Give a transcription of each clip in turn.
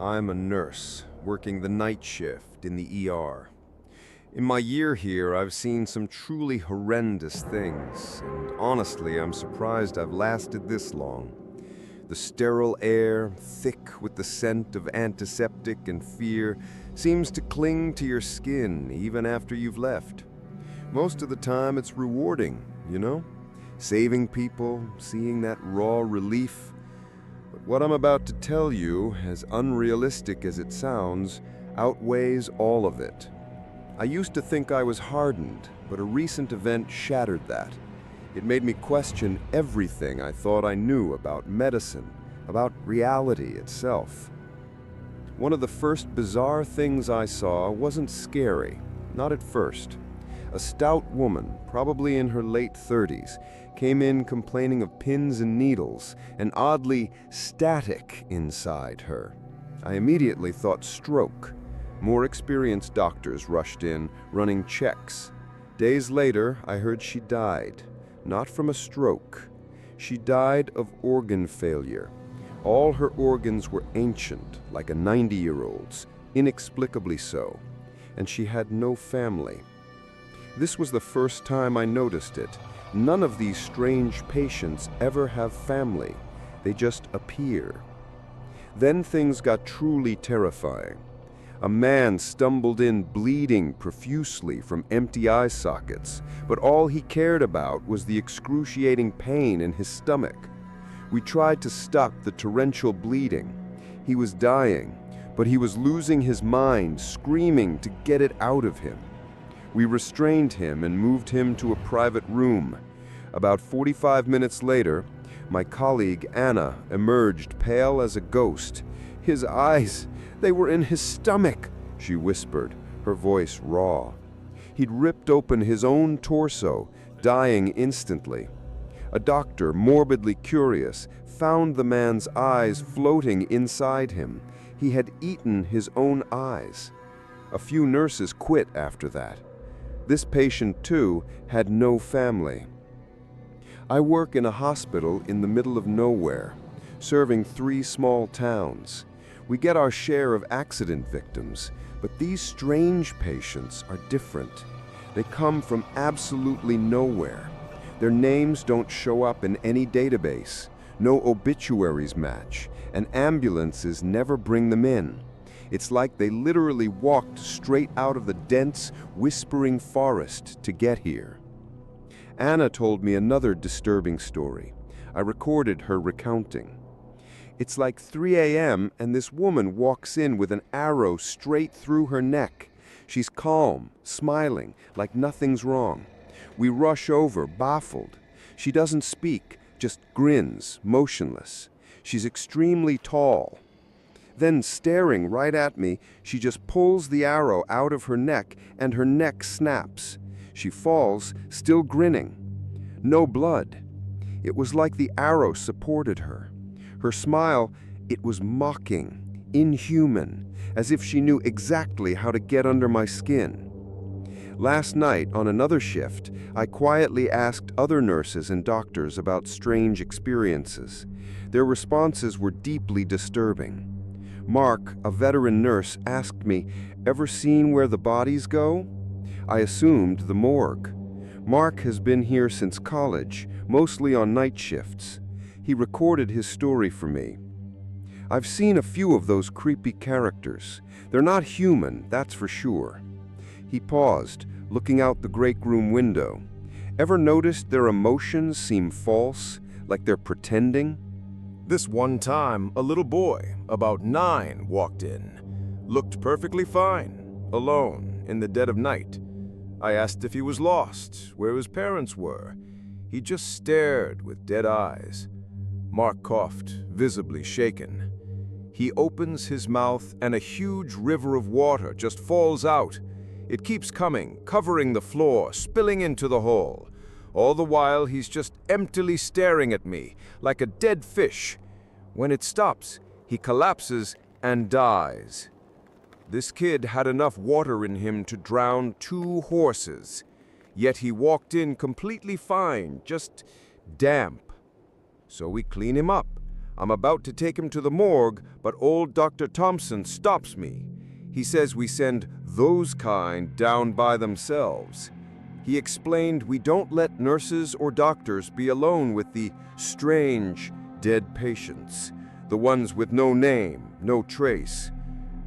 I'm a nurse, working the night shift in the ER. In my year here, I've seen some truly horrendous things, and honestly, I'm surprised I've lasted this long. The sterile air, thick with the scent of antiseptic and fear, seems to cling to your skin even after you've left. Most of the time, it's rewarding, you know? Saving people, seeing that raw relief. But what I'm about to tell you, as unrealistic as it sounds, outweighs all of it. I used to think I was hardened, but a recent event shattered that. It made me question everything I thought I knew about medicine, about reality itself. One of the first bizarre things I saw wasn't scary, not at first. A stout woman, probably in her late 30s, came in complaining of pins and needles, and oddly static inside her. I immediately thought stroke. More experienced doctors rushed in, running checks. Days later, I heard she died. Not from a stroke. She died of organ failure. All her organs were ancient, like a 90-year-old's, inexplicably so, and she had no family. This was the first time I noticed it. None of these strange patients ever have family. They just appear. Then things got truly terrifying. A man stumbled in bleeding profusely from empty eye sockets, but all he cared about was the excruciating pain in his stomach. We tried to stop the torrential bleeding. He was dying, but he was losing his mind, screaming to get it out of him. We restrained him and moved him to a private room. About 45 minutes later, my colleague Anna emerged pale as a ghost. His eyes, they were in his stomach, she whispered, her voice raw. He'd ripped open his own torso, dying instantly. A doctor, morbidly curious, found the man's eyes floating inside him. He had eaten his own eyes. A few nurses quit after that. This patient, too, had no family. I work in a hospital in the middle of nowhere, serving 3 small towns. We get our share of accident victims, but these strange patients are different. They come from absolutely nowhere. Their names don't show up in any database. No obituaries match, and ambulances never bring them in. It's like they literally walked straight out of the dense, whispering forest to get here. Anna told me another disturbing story. I recorded her recounting. It's like 3 a.m. and this woman walks in with an arrow straight through her neck. She's calm, smiling, like nothing's wrong. We rush over, baffled. She doesn't speak, just grins, motionless. She's extremely tall. Then, staring right at me, she just pulls the arrow out of her neck, and her neck snaps. She falls, still grinning. No blood. It was like the arrow supported her. Her smile, it was mocking, inhuman, as if she knew exactly how to get under my skin. Last night, on another shift, I quietly asked other nurses and doctors about strange experiences. Their responses were deeply disturbing. Mark, a veteran nurse, asked me, "Ever seen where the bodies go?" I assumed the morgue. Mark has been here since college, mostly on night shifts. He recorded his story for me. I've seen a few of those creepy characters. They're not human, that's for sure. He paused, looking out the break room window. Ever noticed their emotions seem false, like they're pretending? This one time, a little boy, about 9, walked in. Looked perfectly fine, alone, in the dead of night. I asked if he was lost, where his parents were. He just stared with dead eyes. Mark coughed, visibly shaken. He opens his mouth and a huge river of water just falls out. It keeps coming, covering the floor, spilling into the hall. All the while, he's just emptily staring at me, like a dead fish. When it stops, he collapses and dies. This kid had enough water in him to drown 2 horses. Yet he walked in completely fine, just damp. So we clean him up. I'm about to take him to the morgue, but old Dr. Thompson stops me. He says we send those kind down by themselves. He explained we don't let nurses or doctors be alone with the strange, dead patients, the ones with no name, no trace.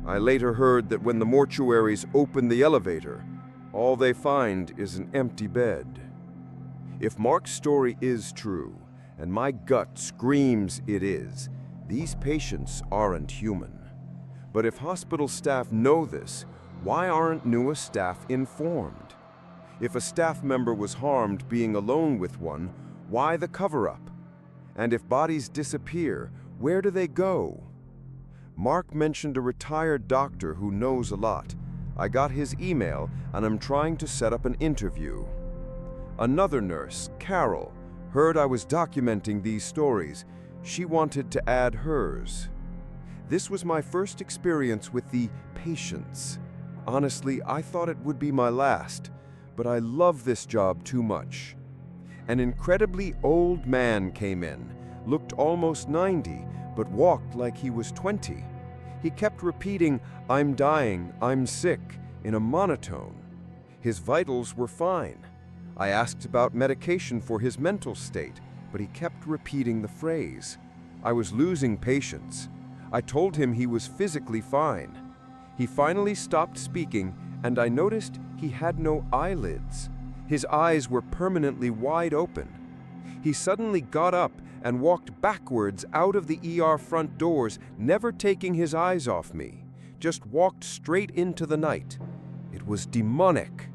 I later heard that when the mortuaries open the elevator, all they find is an empty bed. If Mark's story is true, and my gut screams it is, these patients aren't human. But if hospital staff know this, why aren't newer staff informed? If a staff member was harmed being alone with one, why the cover-up? And if bodies disappear, where do they go? Mark mentioned a retired doctor who knows a lot. I got his email and I'm trying to set up an interview. Another nurse, Carol, heard I was documenting these stories. She wanted to add hers. This was my first experience with the patients. Honestly, I thought it would be my last, but I love this job too much. An incredibly old man came in, looked almost 90, but walked like he was 20. He kept repeating, "I'm dying, I'm sick," in a monotone. His vitals were fine. I asked about medication for his mental state, but he kept repeating the phrase. I was losing patience. I told him he was physically fine. He finally stopped speaking, and I noticed he had no eyelids. His eyes were permanently wide open. He suddenly got up and walked backwards out of the ER front doors, never taking his eyes off me, just walked straight into the night. It was demonic.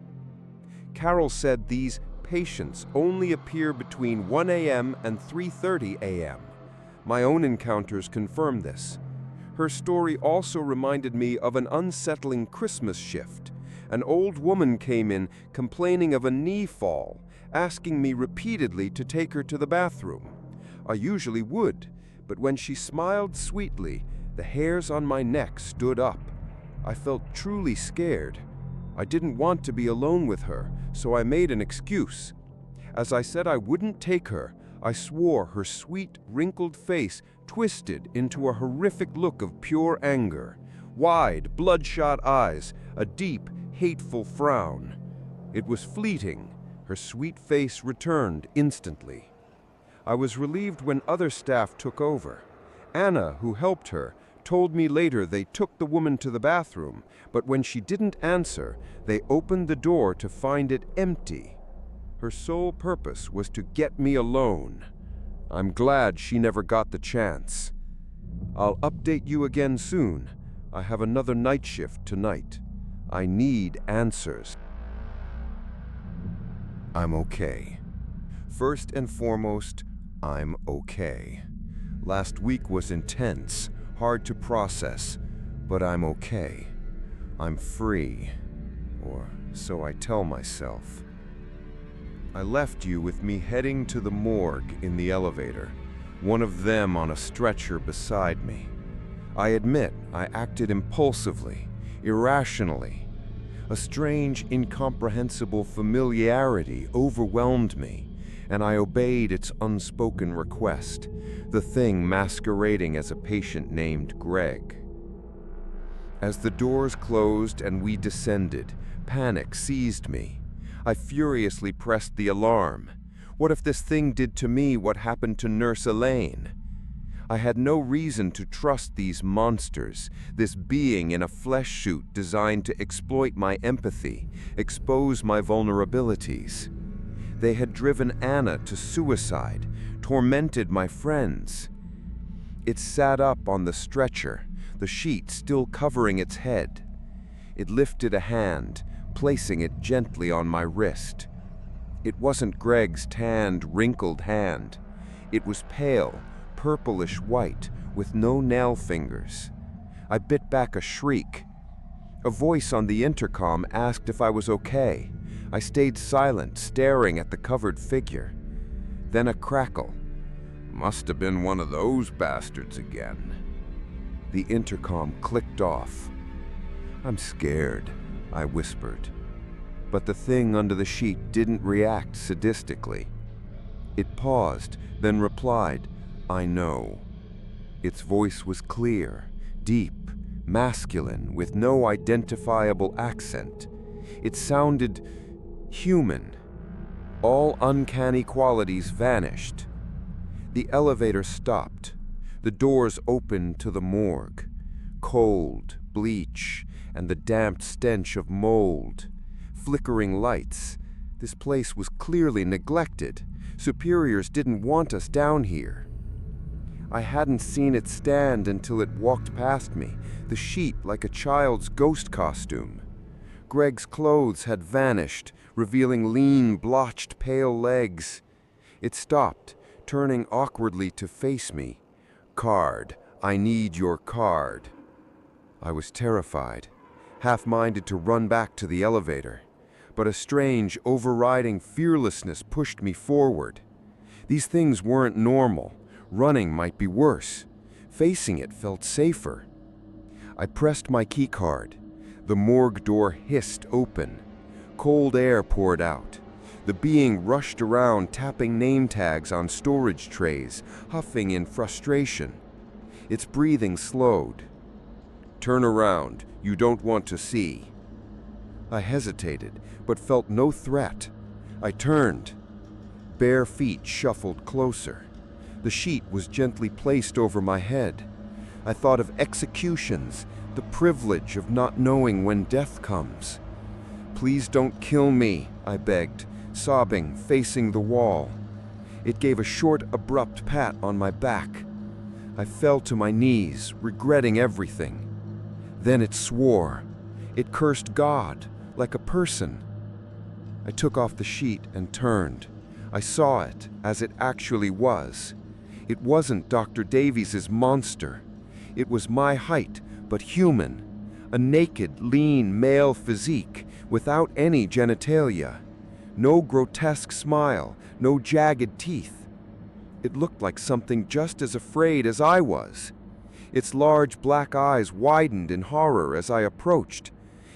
Carol said these patients only appear between 1 a.m. and 3:30 a.m. My own encounters confirm this. Her story also reminded me of an unsettling Christmas shift. An old woman came in complaining of a knee fall, asking me repeatedly to take her to the bathroom. I usually would, but when she smiled sweetly, the hairs on my neck stood up. I felt truly scared. I didn't want to be alone with her, so I made an excuse. As I said I wouldn't take her, I swore her sweet, wrinkled face twisted into a horrific look of pure anger. Wide, bloodshot eyes, a deep, hateful frown. It was fleeting. Her sweet face returned instantly. I was relieved when other staff took over. Anna, who helped her, told me later they took the woman to the bathroom, but when she didn't answer, they opened the door to find it empty. Her sole purpose was to get me alone. I'm glad she never got the chance. I'll update you again soon. I have another night shift tonight. I need answers. I'm okay. First and foremost, I'm okay. Last week was intense, hard to process, but I'm okay. I'm free, or so I tell myself. I left you with me heading to the morgue in the elevator, one of them on a stretcher beside me. I admit I acted impulsively, irrationally. A strange, incomprehensible familiarity overwhelmed me, and I obeyed its unspoken request, the thing masquerading as a patient named Greg. As the doors closed and we descended, panic seized me. I furiously pressed the alarm. What if this thing did to me what happened to Nurse Elaine? I had no reason to trust these monsters, this being in a flesh suit designed to exploit my empathy, expose my vulnerabilities. They had driven Anna to suicide, tormented my friends. It sat up on the stretcher, the sheet still covering its head. It lifted a hand, placing it gently on my wrist. It wasn't Greg's tanned, wrinkled hand. It was pale, purplish white, with no nail fingers. I bit back a shriek. A voice on the intercom asked if I was okay. I stayed silent, staring at the covered figure. Then a crackle. Must have been one of those bastards again. The intercom clicked off. I'm scared, I whispered. But the thing under the sheet didn't react sadistically. It paused, then replied, I know. Its voice was clear, deep, masculine, with no identifiable accent. It sounded human. All uncanny qualities vanished. The elevator stopped. The doors opened to the morgue. Cold, bleach, and the damp stench of mold. Flickering lights. This place was clearly neglected. Superiors didn't want us down here. I hadn't seen it stand until it walked past me, the sheet like a child's ghost costume. Greg's clothes had vanished, revealing lean, blotched, pale legs. It stopped, turning awkwardly to face me. "Card. I need your card." I was terrified, half-minded to run back to the elevator. But a strange, overriding fearlessness pushed me forward. These things weren't normal. Running might be worse. Facing it felt safer. I pressed my keycard. The morgue door hissed open. Cold air poured out. The being rushed around, tapping name tags on storage trays, huffing in frustration. Its breathing slowed. "Turn around. You don't want to see." I hesitated, but felt no threat. I turned. Bare feet shuffled closer. The sheet was gently placed over my head. I thought of executions, the privilege of not knowing when death comes. "Please don't kill me," I begged, sobbing, facing the wall. It gave a short, abrupt pat on my back. I fell to my knees, regretting everything. Then it swore. It cursed God, like a person. I took off the sheet and turned. I saw it as it actually was. It wasn't Dr. Davies's monster. It was my height, but human. A naked, lean male physique, without any genitalia. No grotesque smile, no jagged teeth. It looked like something just as afraid as I was. Its large black eyes widened in horror as I approached.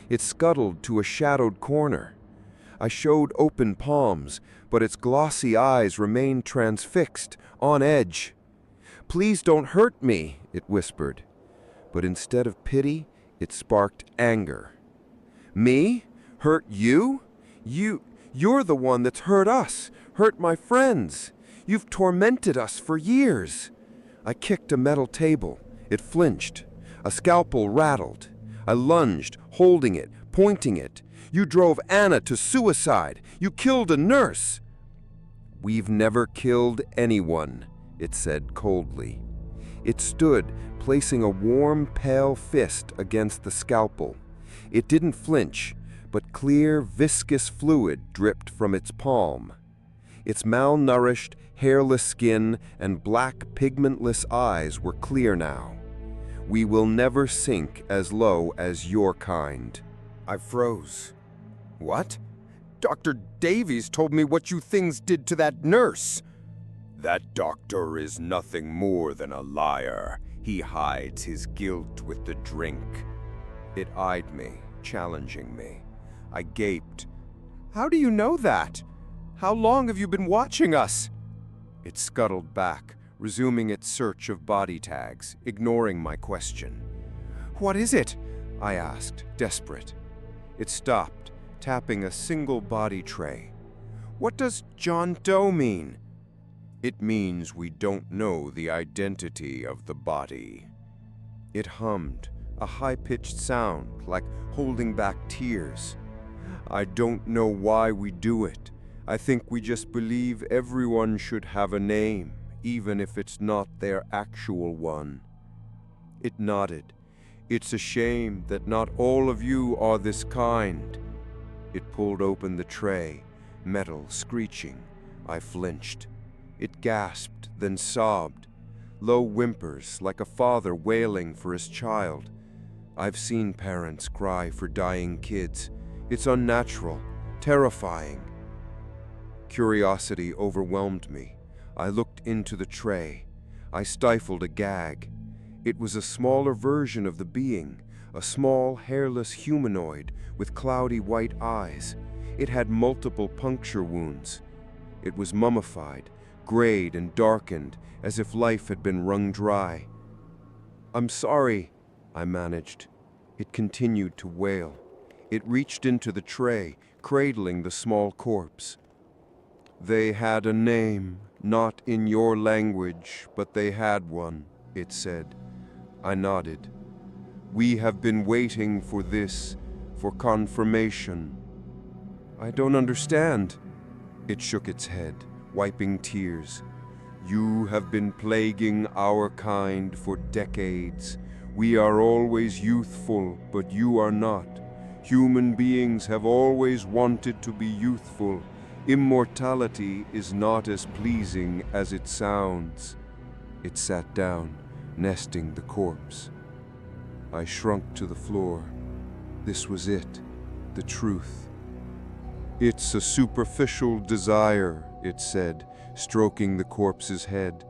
It scuttled to a shadowed corner. I showed open palms, but its glossy eyes remained transfixed, on edge. "Please don't hurt me," it whispered. But instead of pity, it sparked anger. "Me? Hurt you? You're the one that's hurt us, hurt my friends. You've tormented us for years." I kicked a metal table. It flinched. A scalpel rattled. I lunged, holding it, pointing it. "You drove Anna to suicide. You killed a nurse." "We've never killed anyone," it said coldly. It stood, placing a warm, pale fist against the scalpel. It didn't flinch, but clear, viscous fluid dripped from its palm. Its malnourished, hairless skin and black, pigmentless eyes were clear now. "We will never sink as low as your kind." I froze. "What? Dr. Davies told me what you things did to that nurse." "That doctor is nothing more than a liar. He hides his guilt with the drink." It eyed me, challenging me. I gaped. "How do you know that? How long have you been watching us?" It scuttled back, resuming its search of body tags, ignoring my question. "What is it?" I asked, desperate. It stopped, tapping a single body tray. "What does John Doe mean?" "It means we don't know the identity of the body." It hummed, a high-pitched sound like holding back tears. "I don't know why we do it. I think we just believe everyone should have a name, even if it's not their actual one." It nodded. "It's a shame that not all of you are this kind." It pulled open the tray, metal screeching. I flinched. It gasped, then sobbed. Low whimpers, like a father wailing for his child. I've seen parents cry for dying kids. It's unnatural, terrifying. Curiosity overwhelmed me. I looked into the tray. I stifled a gag. It was a smaller version of the being, a small, hairless humanoid with cloudy white eyes. It had multiple puncture wounds. It was mummified, grayed and darkened, as if life had been wrung dry. "I'm sorry," I managed. It continued to wail. It reached into the tray, cradling the small corpse. "They had a name, not in your language, but they had one," it said. I nodded. "We have been waiting for this, for confirmation." "I don't understand." It shook its head, wiping tears. "You have been plaguing our kind for decades. We are always youthful, but you are not. Human beings have always wanted to be youthful. Immortality is not as pleasing as it sounds." It sat down, nesting the corpse. I shrunk to the floor. This was it, the truth. "It's a superficial desire," it said, stroking the corpse's head,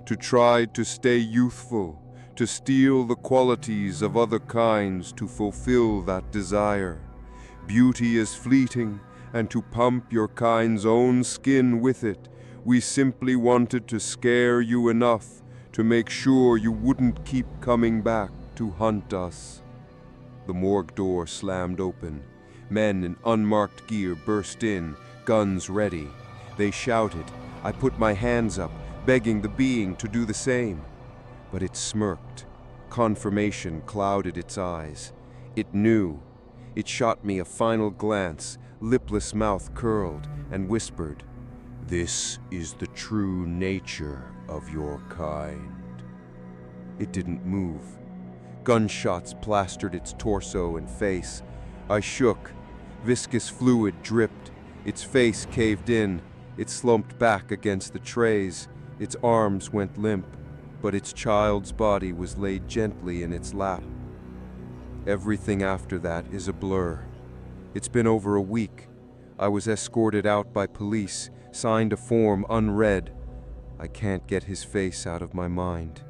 "to try to stay youthful, to steal the qualities of other kinds to fulfill that desire. Beauty is fleeting, and to pump your kind's own skin with it, we simply wanted to scare you enough to make sure you wouldn't keep coming back to hunt us." The morgue door slammed open. Men in unmarked gear burst in, guns ready. They shouted. I put my hands up, begging the being to do the same. But it smirked. Confirmation clouded its eyes. It knew. It shot me a final glance, lipless mouth curled, and whispered, "This is the true nature of your kind." It didn't move. Gunshots plastered its torso and face. I shook. Viscous fluid dripped. Its face caved in. It slumped back against the trays. Its arms went limp, but its child's body was laid gently in its lap. Everything after that is a blur. It's been over a week. I was escorted out by police, signed a form unread. I can't get his face out of my mind.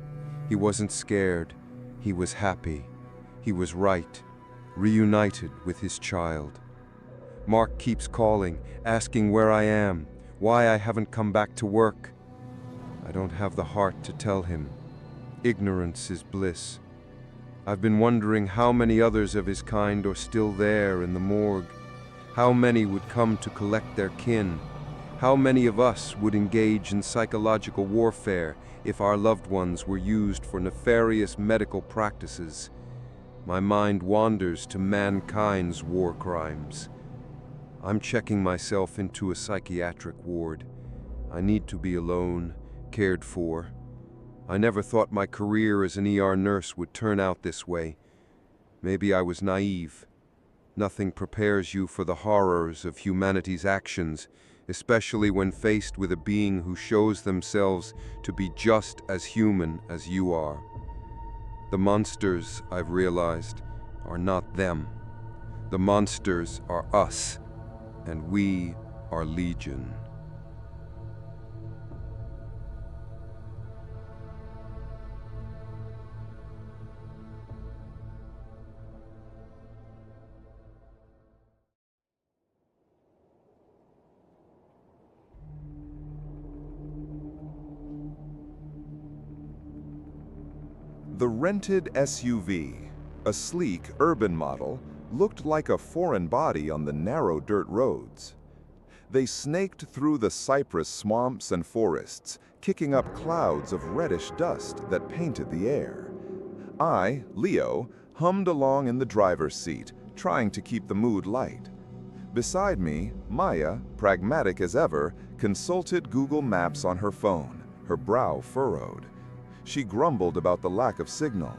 He wasn't scared. He was happy. He was right, reunited with his child. Mark keeps calling, asking where I am, why I haven't come back to work. I don't have the heart to tell him. Ignorance is bliss. I've been wondering how many others of his kind are still there in the morgue. How many would come to collect their kin? How many of us would engage in psychological warfare if our loved ones were used for nefarious medical practices? My mind wanders to mankind's war crimes. I'm checking myself into a psychiatric ward. I need to be alone, cared for. I never thought my career as an ER nurse would turn out this way. Maybe I was naive. Nothing prepares you for the horrors of humanity's actions, especially when faced with a being who shows themselves to be just as human as you are. The monsters, I've realized, are not them. The monsters are us, and we are legion. The rented SUV, a sleek urban model, looked like a foreign body on the narrow dirt roads. They snaked through the cypress swamps and forests, kicking up clouds of reddish dust that painted the air. I, Leo, hummed along in the driver's seat, trying to keep the mood light. Beside me, Maya, pragmatic as ever, consulted Google Maps on her phone, her brow furrowed. She grumbled about the lack of signal.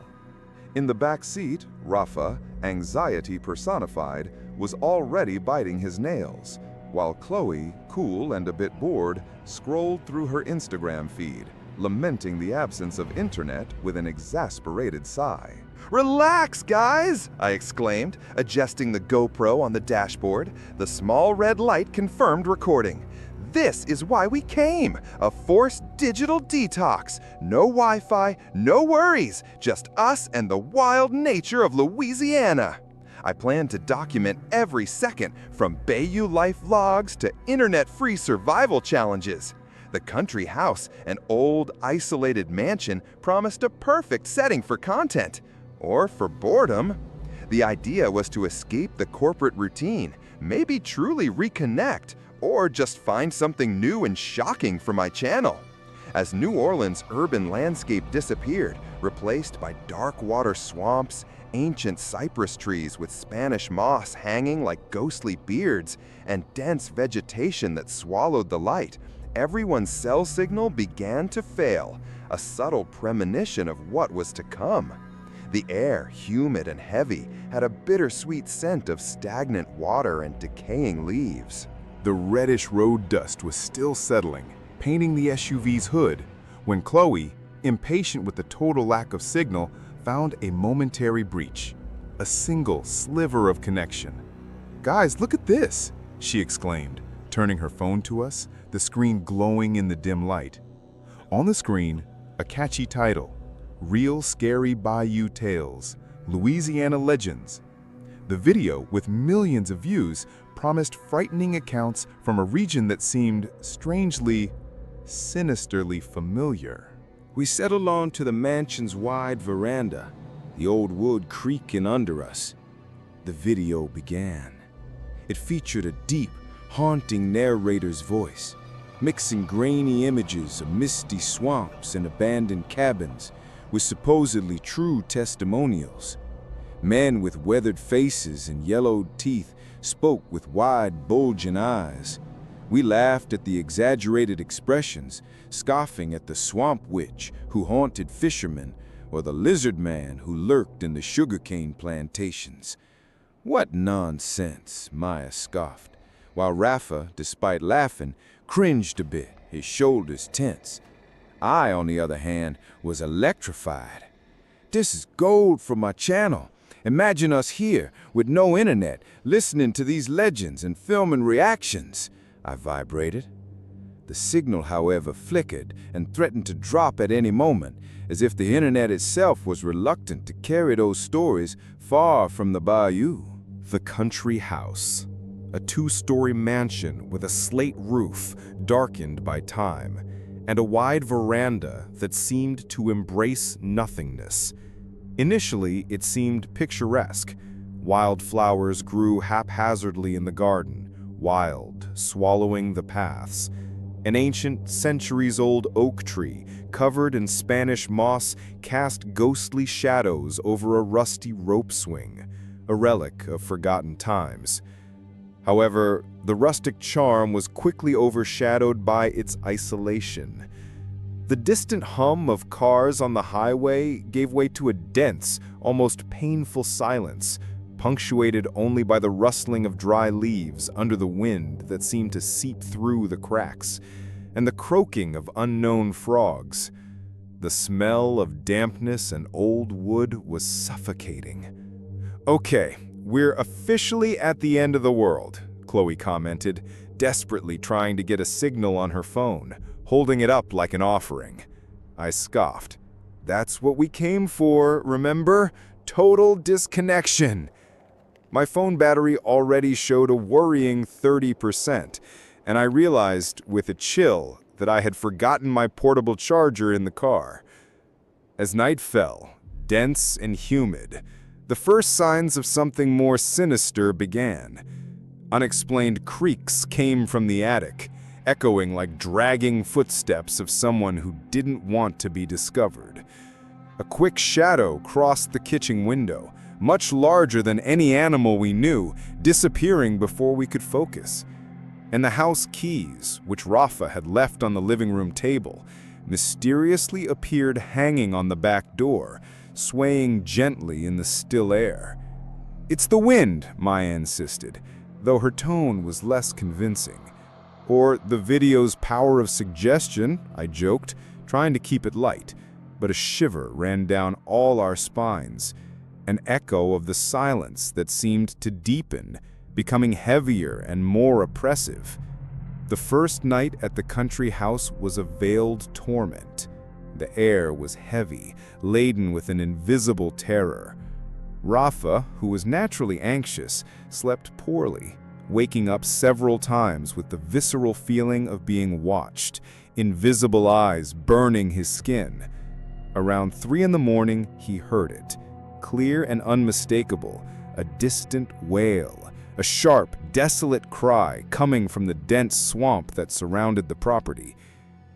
In the back seat, Rafa, anxiety personified, was already biting his nails, while Chloe, cool and a bit bored, scrolled through her Instagram feed, lamenting the absence of internet with an exasperated sigh. "Relax, guys!" I exclaimed, adjusting the GoPro on the dashboard. The small red light confirmed recording. This is why we came, a forced digital detox. No Wi-Fi, no worries, just us and the wild nature of Louisiana. I plan to document every second, from Bayou life vlogs to internet-free survival challenges. The country house, an old, isolated mansion, promised a perfect setting for content. Or for boredom. The idea was to escape the corporate routine, maybe truly reconnect, or just find something new and shocking for my channel. As New Orleans' urban landscape disappeared, replaced by dark water swamps, ancient cypress trees with Spanish moss hanging like ghostly beards, and dense vegetation that swallowed the light, everyone's cell signal began to fail, a subtle premonition of what was to come. The air, humid and heavy, had a bittersweet scent of stagnant water and decaying leaves. The reddish road dust was still settling, painting the SUV's hood, when Chloe, impatient with the total lack of signal, found a momentary breach. A single sliver of connection. "Guys, look at this!" she exclaimed, turning her phone to us, the screen glowing in the dim light. On the screen, a catchy title, Real Scary Bayou Tales, Louisiana Legends. The video, with millions of views, promised frightening accounts from a region that seemed strangely, sinisterly familiar. We settled onto the mansion's wide veranda, the old wood creaking under us. The video began. It featured a deep, haunting narrator's voice, mixing grainy images of misty swamps and abandoned cabins with supposedly true testimonials. Men with weathered faces and yellowed teeth spoke with wide, bulging eyes. We laughed at the exaggerated expressions, scoffing at the swamp witch who haunted fishermen or the lizard man who lurked in the sugarcane plantations. "What nonsense," Maya scoffed, while Rafa, despite laughing, cringed a bit, his shoulders tense. I, on the other hand, was electrified. "This is gold for my channel. Imagine us here, with no internet, listening to these legends and filming reactions," I vibrated. The signal, however, flickered and threatened to drop at any moment, as if the internet itself was reluctant to carry those stories far from the bayou. The country house, a two-story mansion with a slate roof darkened by time, and a wide veranda that seemed to embrace nothingness. Initially, it seemed picturesque. Wildflowers grew haphazardly in the garden, wild, swallowing the paths. An ancient, centuries-old oak tree, covered in Spanish moss, cast ghostly shadows over a rusty rope swing, a relic of forgotten times. However, the rustic charm was quickly overshadowed by its isolation. The distant hum of cars on the highway gave way to a dense, almost painful silence, punctuated only by the rustling of dry leaves under the wind that seemed to seep through the cracks, and the croaking of unknown frogs. The smell of dampness and old wood was suffocating. "Okay, we're officially at the end of the world," Chloe commented, desperately trying to get a signal on her phone, holding it up like an offering. I scoffed. "That's what we came for, remember? Total disconnection." My phone battery already showed a worrying 30%, and I realized with a chill that I had forgotten my portable charger in the car. As night fell, dense and humid, the first signs of something more sinister began. Unexplained creaks came from the attic, echoing like dragging footsteps of someone who didn't want to be discovered. A quick shadow crossed the kitchen window, much larger than any animal we knew, disappearing before we could focus. And the house keys, which Rafa had left on the living room table, mysteriously appeared hanging on the back door, swaying gently in the still air. "It's the wind," Maya insisted, though her tone was less convincing. "Or the video's power of suggestion," I joked, trying to keep it light, but a shiver ran down all our spines, an echo of the silence that seemed to deepen, becoming heavier and more oppressive. The first night at the country house was a veiled torment. The air was heavy, laden with an invisible terror. Rafa, who was naturally anxious, slept poorly, waking up several times with the visceral feeling of being watched, invisible eyes burning his skin. Around 3 in the morning, he heard it, clear and unmistakable, a distant wail, a sharp, desolate cry coming from the dense swamp that surrounded the property.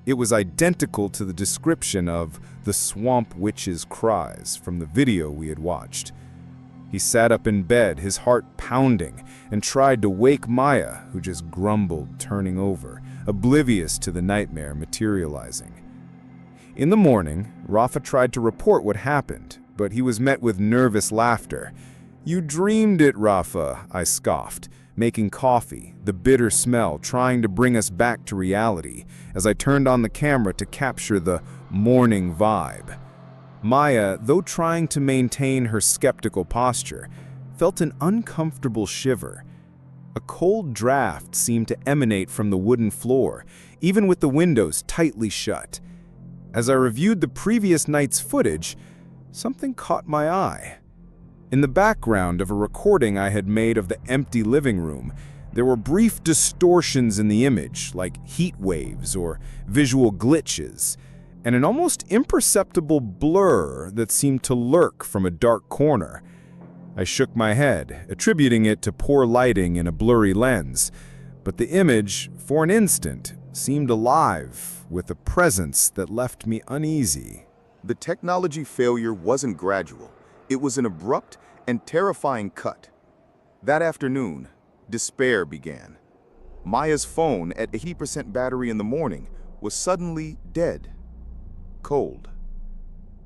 It was identical to the description of the swamp witch's cries from the video we had watched. He sat up in bed, his heart pounding, and tried to wake Maya, who just grumbled, turning over, oblivious to the nightmare materializing. In the morning, Rafa tried to report what happened, but he was met with nervous laughter. "You dreamed it, Rafa," I scoffed, making coffee, the bitter smell trying to bring us back to reality, as I turned on the camera to capture the morning vibe. Maya, though trying to maintain her skeptical posture, felt an uncomfortable shiver. A cold draft seemed to emanate from the wooden floor, even with the windows tightly shut. As I reviewed the previous night's footage, something caught my eye. In the background of a recording I had made of the empty living room, there were brief distortions in the image, like heat waves or visual glitches, and an almost imperceptible blur that seemed to lurk from a dark corner. I shook my head, attributing it to poor lighting and a blurry lens, but the image, for an instant, seemed alive, with a presence that left me uneasy. The technology failure wasn't gradual. It was an abrupt and terrifying cut. That afternoon, despair began. Maya's phone, at 80% battery in the morning, was suddenly dead. Cold.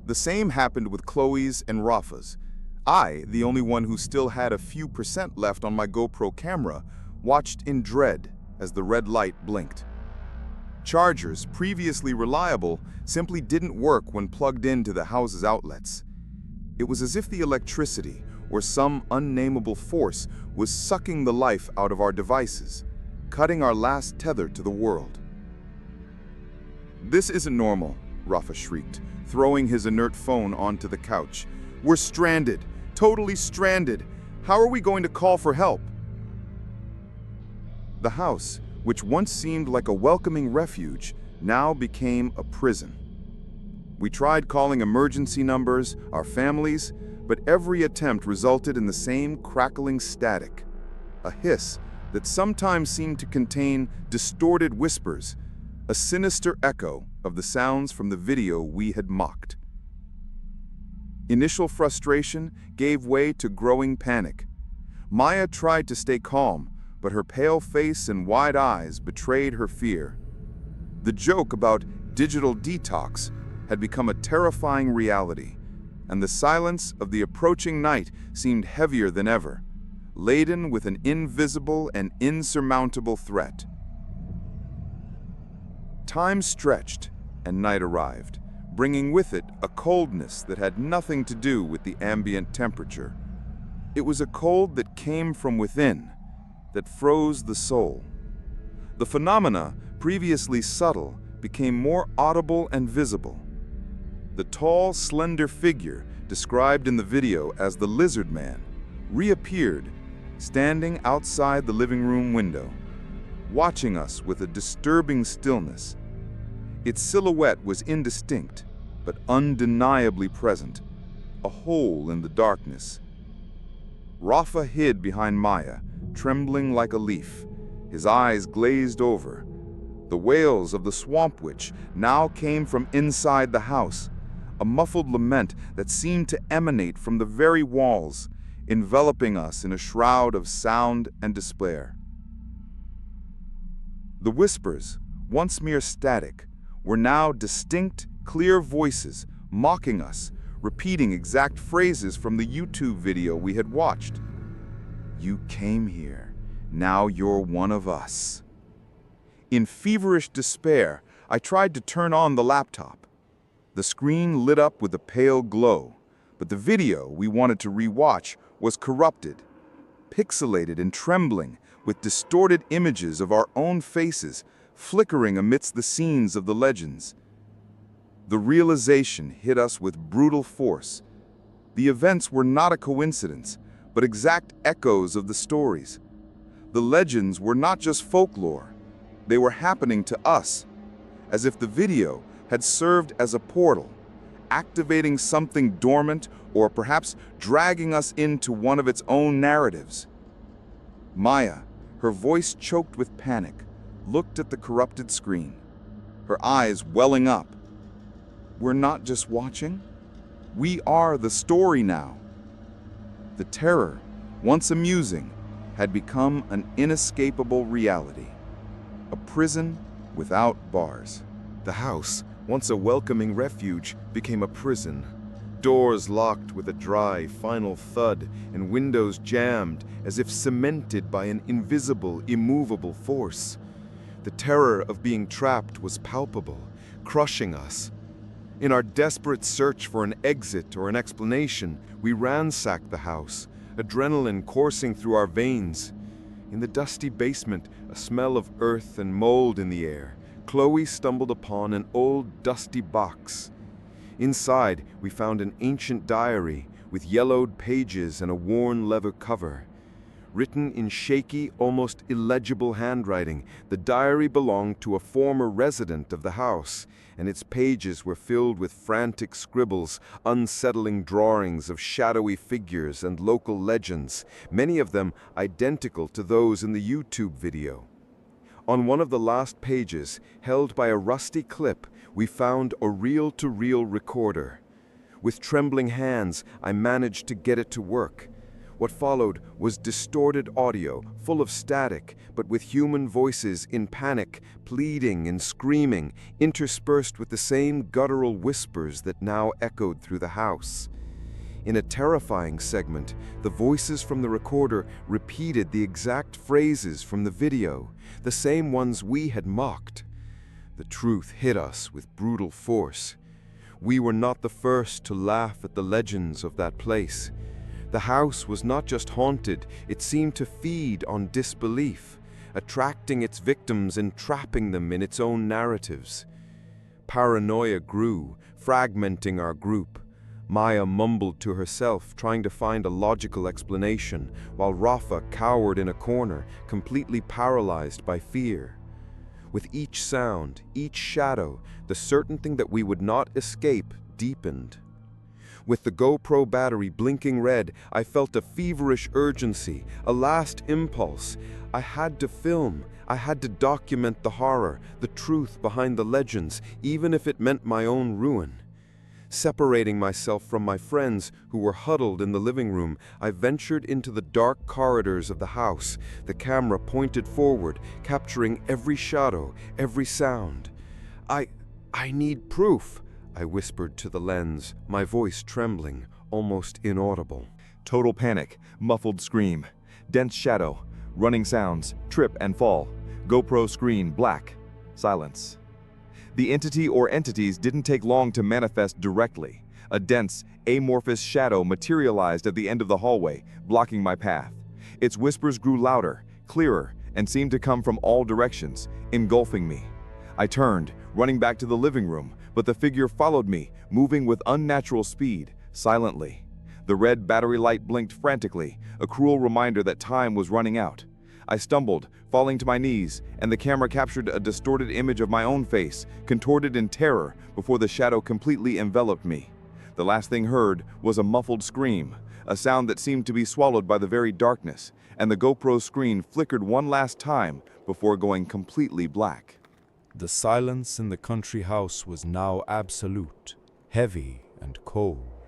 The same happened with Chloe's and Rafa's. I, the only one who still had a few percent left on my GoPro camera, watched in dread as the red light blinked. Chargers, previously reliable, simply didn't work when plugged into the house's outlets. It was as if the electricity, or some unnameable force, was sucking the life out of our devices, cutting our last tether to the world. "This isn't normal," Rafa shrieked, throwing his inert phone onto the couch. "We're stranded, totally stranded. How are we going to call for help?" The house, which once seemed like a welcoming refuge, now became a prison. We tried calling emergency numbers, our families, but every attempt resulted in the same crackling static, a hiss that sometimes seemed to contain distorted whispers, a sinister echo of the sounds from the video we had mocked. Initial frustration gave way to growing panic. Maya tried to stay calm, but her pale face and wide eyes betrayed her fear. The joke about digital detox had become a terrifying reality, and the silence of the approaching night seemed heavier than ever, laden with an invisible and insurmountable threat. Time stretched, and night arrived, bringing with it a coldness that had nothing to do with the ambient temperature. It was a cold that came from within, that froze the soul. The phenomena, previously subtle, became more audible and visible. The tall, slender figure, described in the video as the Lizard Man, reappeared, standing outside the living room window, watching us with a disturbing stillness. Its silhouette was indistinct, but undeniably present, a hole in the darkness. Rafa hid behind Maya, trembling like a leaf, his eyes glazed over. The wails of the swamp witch now came from inside the house, a muffled lament that seemed to emanate from the very walls, enveloping us in a shroud of sound and despair. The whispers, once mere static, were now distinct, clear voices, mocking us, repeating exact phrases from the YouTube video we had watched. "You came here. Now you're one of us." In feverish despair, I tried to turn on the laptop. The screen lit up with a pale glow, but the video we wanted to rewatch was corrupted, pixelated and trembling, with distorted images of our own faces flickering amidst the scenes of the legends. The realization hit us with brutal force. The events were not a coincidence, but exact echoes of the stories. The legends were not just folklore. They were happening to us, as if the video had served as a portal, activating something dormant or perhaps dragging us into one of its own narratives. Maya, her voice choked with panic, looked at the corrupted screen, her eyes welling up. We're not just watching. We are the story now. The terror, once amusing, had become an inescapable reality. A prison without bars. The house, once a welcoming refuge, became a prison. Doors locked with a dry, final thud, and windows jammed as if cemented by an invisible, immovable force. The terror of being trapped was palpable, crushing us. In our desperate search for an exit or an explanation, we ransacked the house, adrenaline coursing through our veins. In the dusty basement, a smell of earth and mold in the air, Chloe stumbled upon an old, dusty box. Inside, we found an ancient diary with yellowed pages and a worn leather cover. Written in shaky, almost illegible handwriting, the diary belonged to a former resident of the house, and its pages were filled with frantic scribbles, unsettling drawings of shadowy figures and local legends, many of them identical to those in the YouTube video. On one of the last pages, held by a rusty clip, we found a reel-to-reel recorder. With trembling hands, I managed to get it to work. What followed was distorted audio, full of static, but with human voices in panic, pleading and screaming, interspersed with the same guttural whispers that now echoed through the house. In a terrifying segment, the voices from the recorder repeated the exact phrases from the video, the same ones we had mocked. The truth hit us with brutal force. We were not the first to laugh at the legends of that place. The house was not just haunted, it seemed to feed on disbelief, attracting its victims and trapping them in its own narratives. Paranoia grew, fragmenting our group. Maya mumbled to herself, trying to find a logical explanation, while Rafa cowered in a corner, completely paralyzed by fear. With each sound, each shadow, the certainty that we would not escape deepened. With the GoPro battery blinking red, I felt a feverish urgency, a last impulse. I had to film. I had to document the horror, the truth behind the legends, even if it meant my own ruin. Separating myself from my friends who were huddled in the living room, I ventured into the dark corridors of the house, the camera pointed forward, capturing every shadow, every sound. I need proof, I whispered to the lens, my voice trembling, almost inaudible. Total panic, muffled scream, dense shadow, running sounds, trip and fall, GoPro screen black, silence. The entity or entities didn't take long to manifest directly. A dense, amorphous shadow materialized at the end of the hallway, blocking my path. Its whispers grew louder, clearer, and seemed to come from all directions, engulfing me. I turned, running back to the living room, but the figure followed me, moving with unnatural speed, silently. The red battery light blinked frantically, a cruel reminder that time was running out. I stumbled, falling to my knees, and the camera captured a distorted image of my own face, contorted in terror, before the shadow completely enveloped me. The last thing heard was a muffled scream, a sound that seemed to be swallowed by the very darkness, and the GoPro screen flickered one last time before going completely black. The silence in the country house was now absolute, heavy and cold.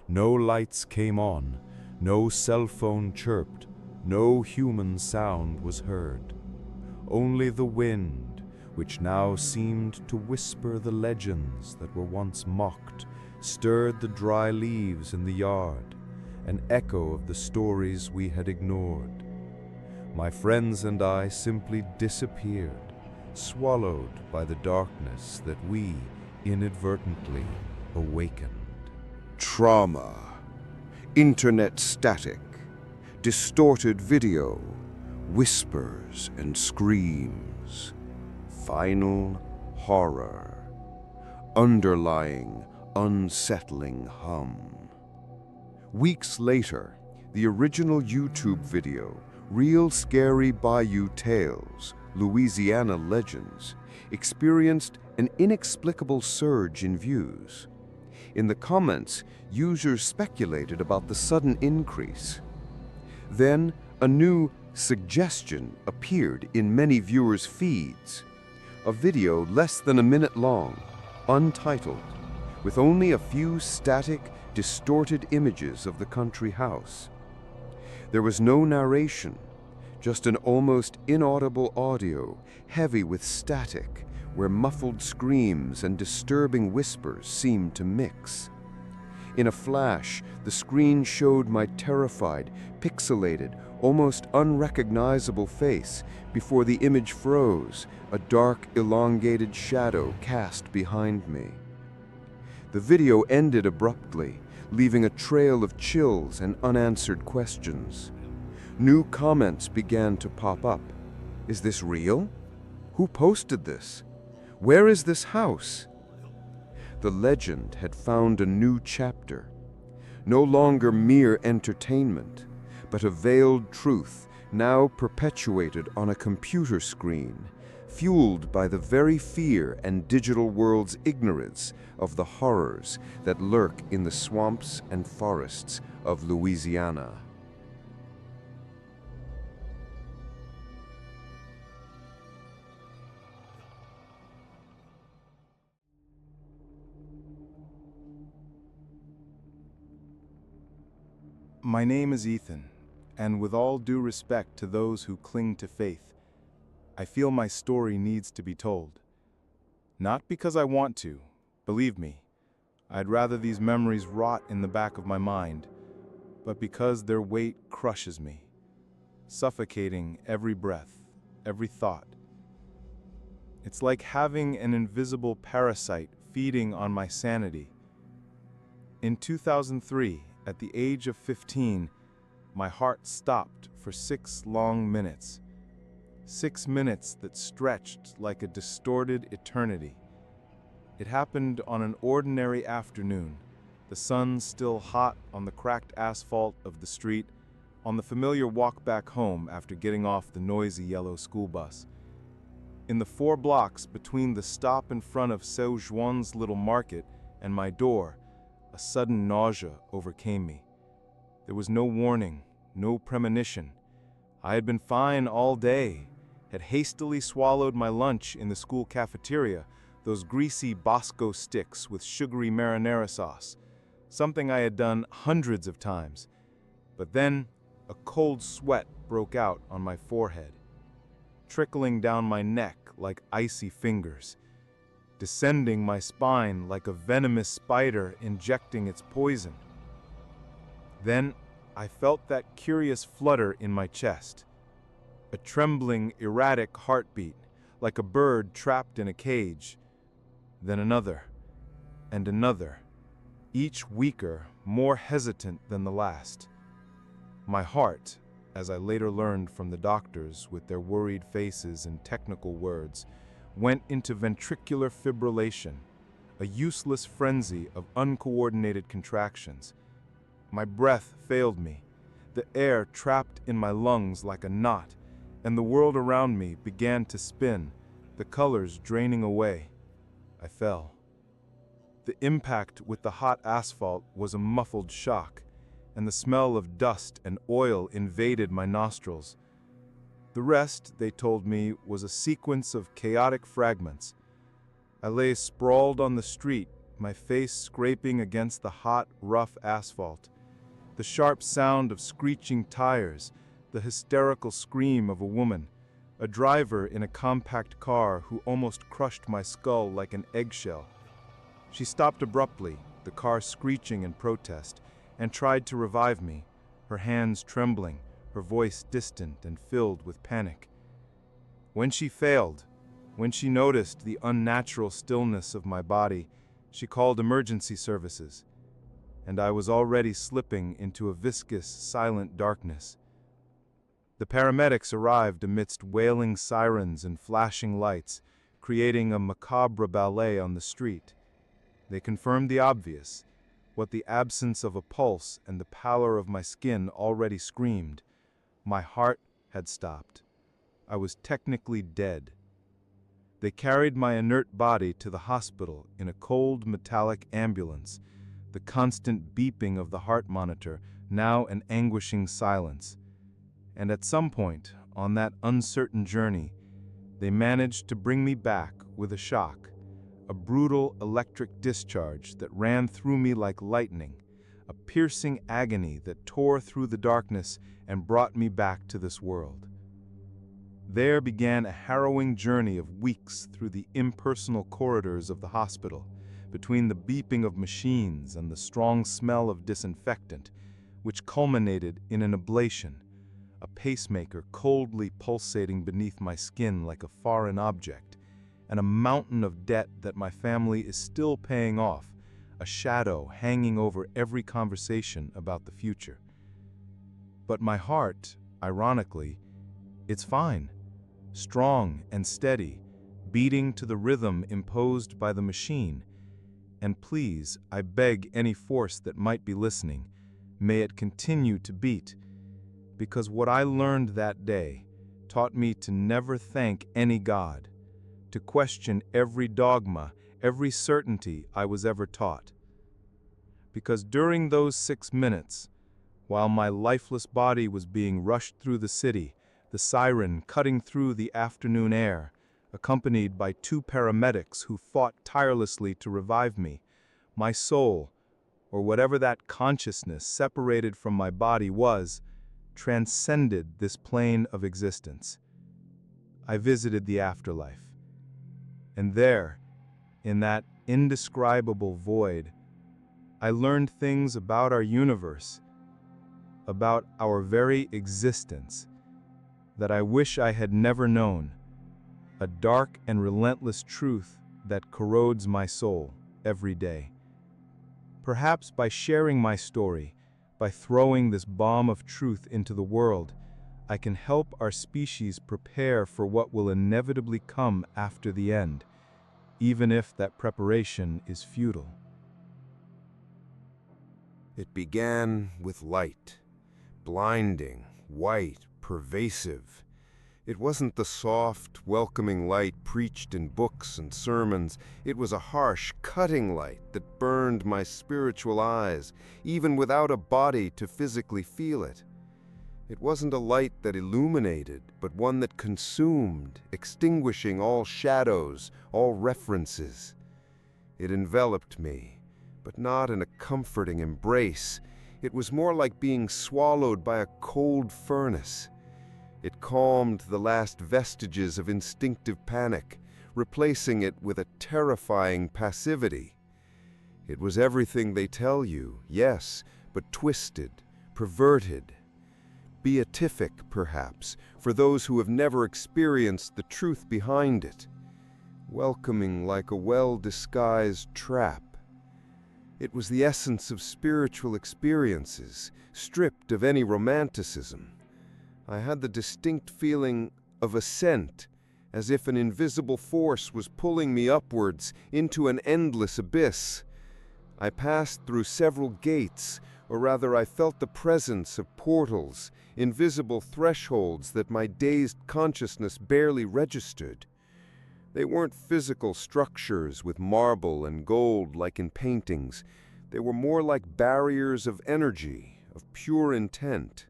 No lights came on, no cell phone chirped, no human sound was heard. Only the wind, which now seemed to whisper the legends that were once mocked, stirred the dry leaves in the yard, an echo of the stories we had ignored. My friends and I simply disappeared, swallowed by the darkness that we inadvertently awakened. Trauma, internet static, distorted video, whispers and screams, final horror, underlying, unsettling hum. Weeks later, the original YouTube video, Real Scary Bayou Tales, Louisiana Legends, experienced an inexplicable surge in views. In the comments, users speculated about the sudden increase. Then, a new suggestion appeared in many viewers' feeds. A video less than a minute long, untitled, with only a few static, distorted images of the country house. There was no narration, just an almost inaudible audio, heavy with static, where muffled screams and disturbing whispers seemed to mix. In a flash, the screen showed my terrified, pixelated, almost unrecognizable face before the image froze, a dark, elongated shadow cast behind me. The video ended abruptly, leaving a trail of chills and unanswered questions. New comments began to pop up. Is this real? Who posted this? Where is this house? The legend had found a new chapter. No longer mere entertainment, but a veiled truth now perpetuated on a computer screen, fueled by the very fear and digital world's ignorance of the horrors that lurk in the swamps and forests of Louisiana. My name is Ethan, and with all due respect to those who cling to faith, I feel my story needs to be told. Not because I want to, believe me, I'd rather these memories rot in the back of my mind, but because their weight crushes me, suffocating every breath, every thought. It's like having an invisible parasite feeding on my sanity. In 2003, at the age of 15, my heart stopped for 6 long minutes. 6 minutes that stretched like a distorted eternity. It happened on an ordinary afternoon, the sun still hot on the cracked asphalt of the street, on the familiar walk back home after getting off the noisy yellow school bus. In the 4 blocks between the stop in front of Seu João's little market and my door, a sudden nausea overcame me. There was no warning, no premonition. I had been fine all day, had hastily swallowed my lunch in the school cafeteria, those greasy Bosco sticks with sugary marinara sauce, something I had done hundreds of times. But then, a cold sweat broke out on my forehead, trickling down my neck like icy fingers, descending my spine like a venomous spider injecting its poison. Then I felt that curious flutter in my chest, a trembling, erratic heartbeat, like a bird trapped in a cage. Then another, and another, each weaker, more hesitant than the last. My heart, as I later learned from the doctors with their worried faces and technical words, went into ventricular fibrillation, a useless frenzy of uncoordinated contractions. My breath failed me, the air trapped in my lungs like a knot, and the world around me began to spin, the colors draining away. I fell. The impact with the hot asphalt was a muffled shock, and the smell of dust and oil invaded my nostrils. The rest, they told me, was a sequence of chaotic fragments. I lay sprawled on the street, my face scraping against the hot, rough asphalt. The sharp sound of screeching tires, the hysterical scream of a woman, a driver in a compact car who almost crushed my skull like an eggshell. She stopped abruptly, the car screeching in protest, and tried to revive me, her hands trembling, her voice distant and filled with panic. When she failed, when she noticed the unnatural stillness of my body, she called emergency services, and I was already slipping into a viscous, silent darkness. The paramedics arrived amidst wailing sirens and flashing lights, creating a macabre ballet on the street. They confirmed the obvious, what the absence of a pulse and the pallor of my skin already screamed. My heart had stopped. I was technically dead. They carried my inert body to the hospital in a cold metallic ambulance, the constant beeping of the heart monitor now an anguishing silence. And at some point, on that uncertain journey, they managed to bring me back with a shock, a brutal electric discharge that ran through me like lightning, a piercing agony that tore through the darkness and brought me back to this world. There began a harrowing journey of weeks through the impersonal corridors of the hospital, between the beeping of machines and the strong smell of disinfectant, which culminated in an ablation, a pacemaker coldly pulsating beneath my skin like a foreign object, and a mountain of debt that my family is still paying off, a shadow hanging over every conversation about the future. But my heart, ironically, it's fine, strong and steady, beating to the rhythm imposed by the machine. And please, I beg any force that might be listening, may it continue to beat, because what I learned that day taught me to never thank any God, to question every dogma, every certainty I was ever taught. Because during those 6 minutes, while my lifeless body was being rushed through the city, the siren cutting through the afternoon air, accompanied by 2 paramedics who fought tirelessly to revive me, my soul, or whatever that consciousness separated from my body was, transcended this plane of existence. I visited the afterlife. And there, in that indescribable void, I learned things about our universe, about our very existence, that I wish I had never known, a dark and relentless truth that corrodes my soul every day. Perhaps by sharing my story, by throwing this bomb of truth into the world, I can help our species prepare for what will inevitably come after the end, even if that preparation is futile. It began with light, blinding, white, pervasive. It wasn't the soft, welcoming light preached in books and sermons. It was a harsh, cutting light that burned my spiritual eyes, even without a body to physically feel it. It wasn't a light that illuminated, but one that consumed, extinguishing all shadows, all references. It enveloped me, but not in a comforting embrace. It was more like being swallowed by a cold furnace. It calmed the last vestiges of instinctive panic, replacing it with a terrifying passivity. It was everything they tell you, yes, but twisted, perverted. Beatific, perhaps, for those who have never experienced the truth behind it. Welcoming like a well-disguised trap. It was the essence of spiritual experiences, stripped of any romanticism. I had the distinct feeling of ascent, as if an invisible force was pulling me upwards into an endless abyss. I passed through several gates, or rather I felt the presence of portals, invisible thresholds that my dazed consciousness barely registered. They weren't physical structures with marble and gold like in paintings. They were more like barriers of energy, of pure intent.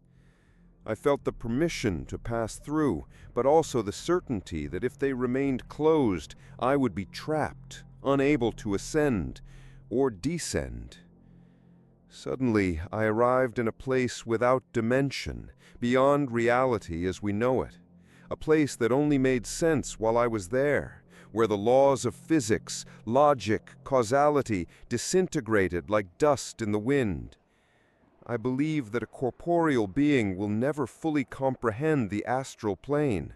I felt the permission to pass through, but also the certainty that if they remained closed, I would be trapped, unable to ascend or descend. Suddenly, I arrived in a place without dimension, beyond reality as we know it. A place that only made sense while I was there, where the laws of physics, logic, causality disintegrated like dust in the wind. I believe that a corporeal being will never fully comprehend the astral plane.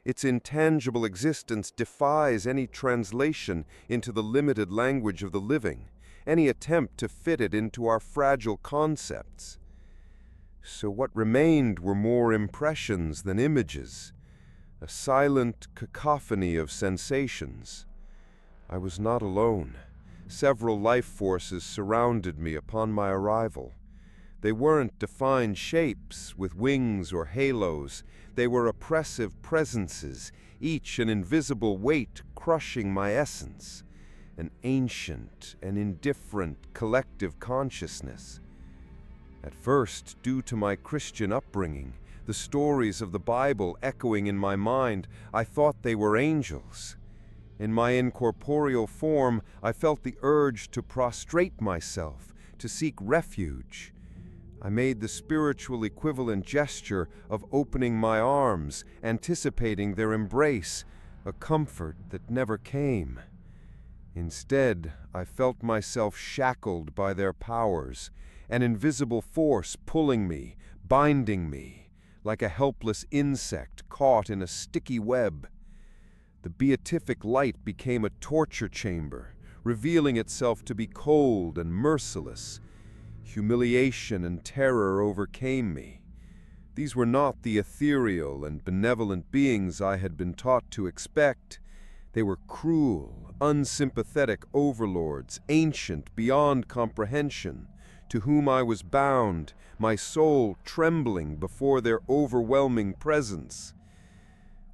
Its intangible existence defies any translation into the limited language of the living, any attempt to fit it into our fragile concepts. So what remained were more impressions than images, a silent cacophony of sensations. I was not alone. Several life forces surrounded me upon my arrival. They weren't defined shapes with wings or halos. They were oppressive presences, each an invisible weight crushing my essence, an ancient and indifferent collective consciousness. At first, due to my Christian upbringing, the stories of the Bible echoing in my mind, I thought they were angels. In my incorporeal form, I felt the urge to prostrate myself, to seek refuge. I made the spiritual equivalent gesture of opening my arms, anticipating their embrace, a comfort that never came. Instead, I felt myself shackled by their powers, an invisible force pulling me, binding me, like a helpless insect caught in a sticky web. The beatific light became a torture chamber, revealing itself to be cold and merciless. Humiliation and terror overcame me. These were not the ethereal and benevolent beings I had been taught to expect. They were cruel, unsympathetic overlords, ancient beyond comprehension, to whom I was bound, my soul trembling before their overwhelming presence.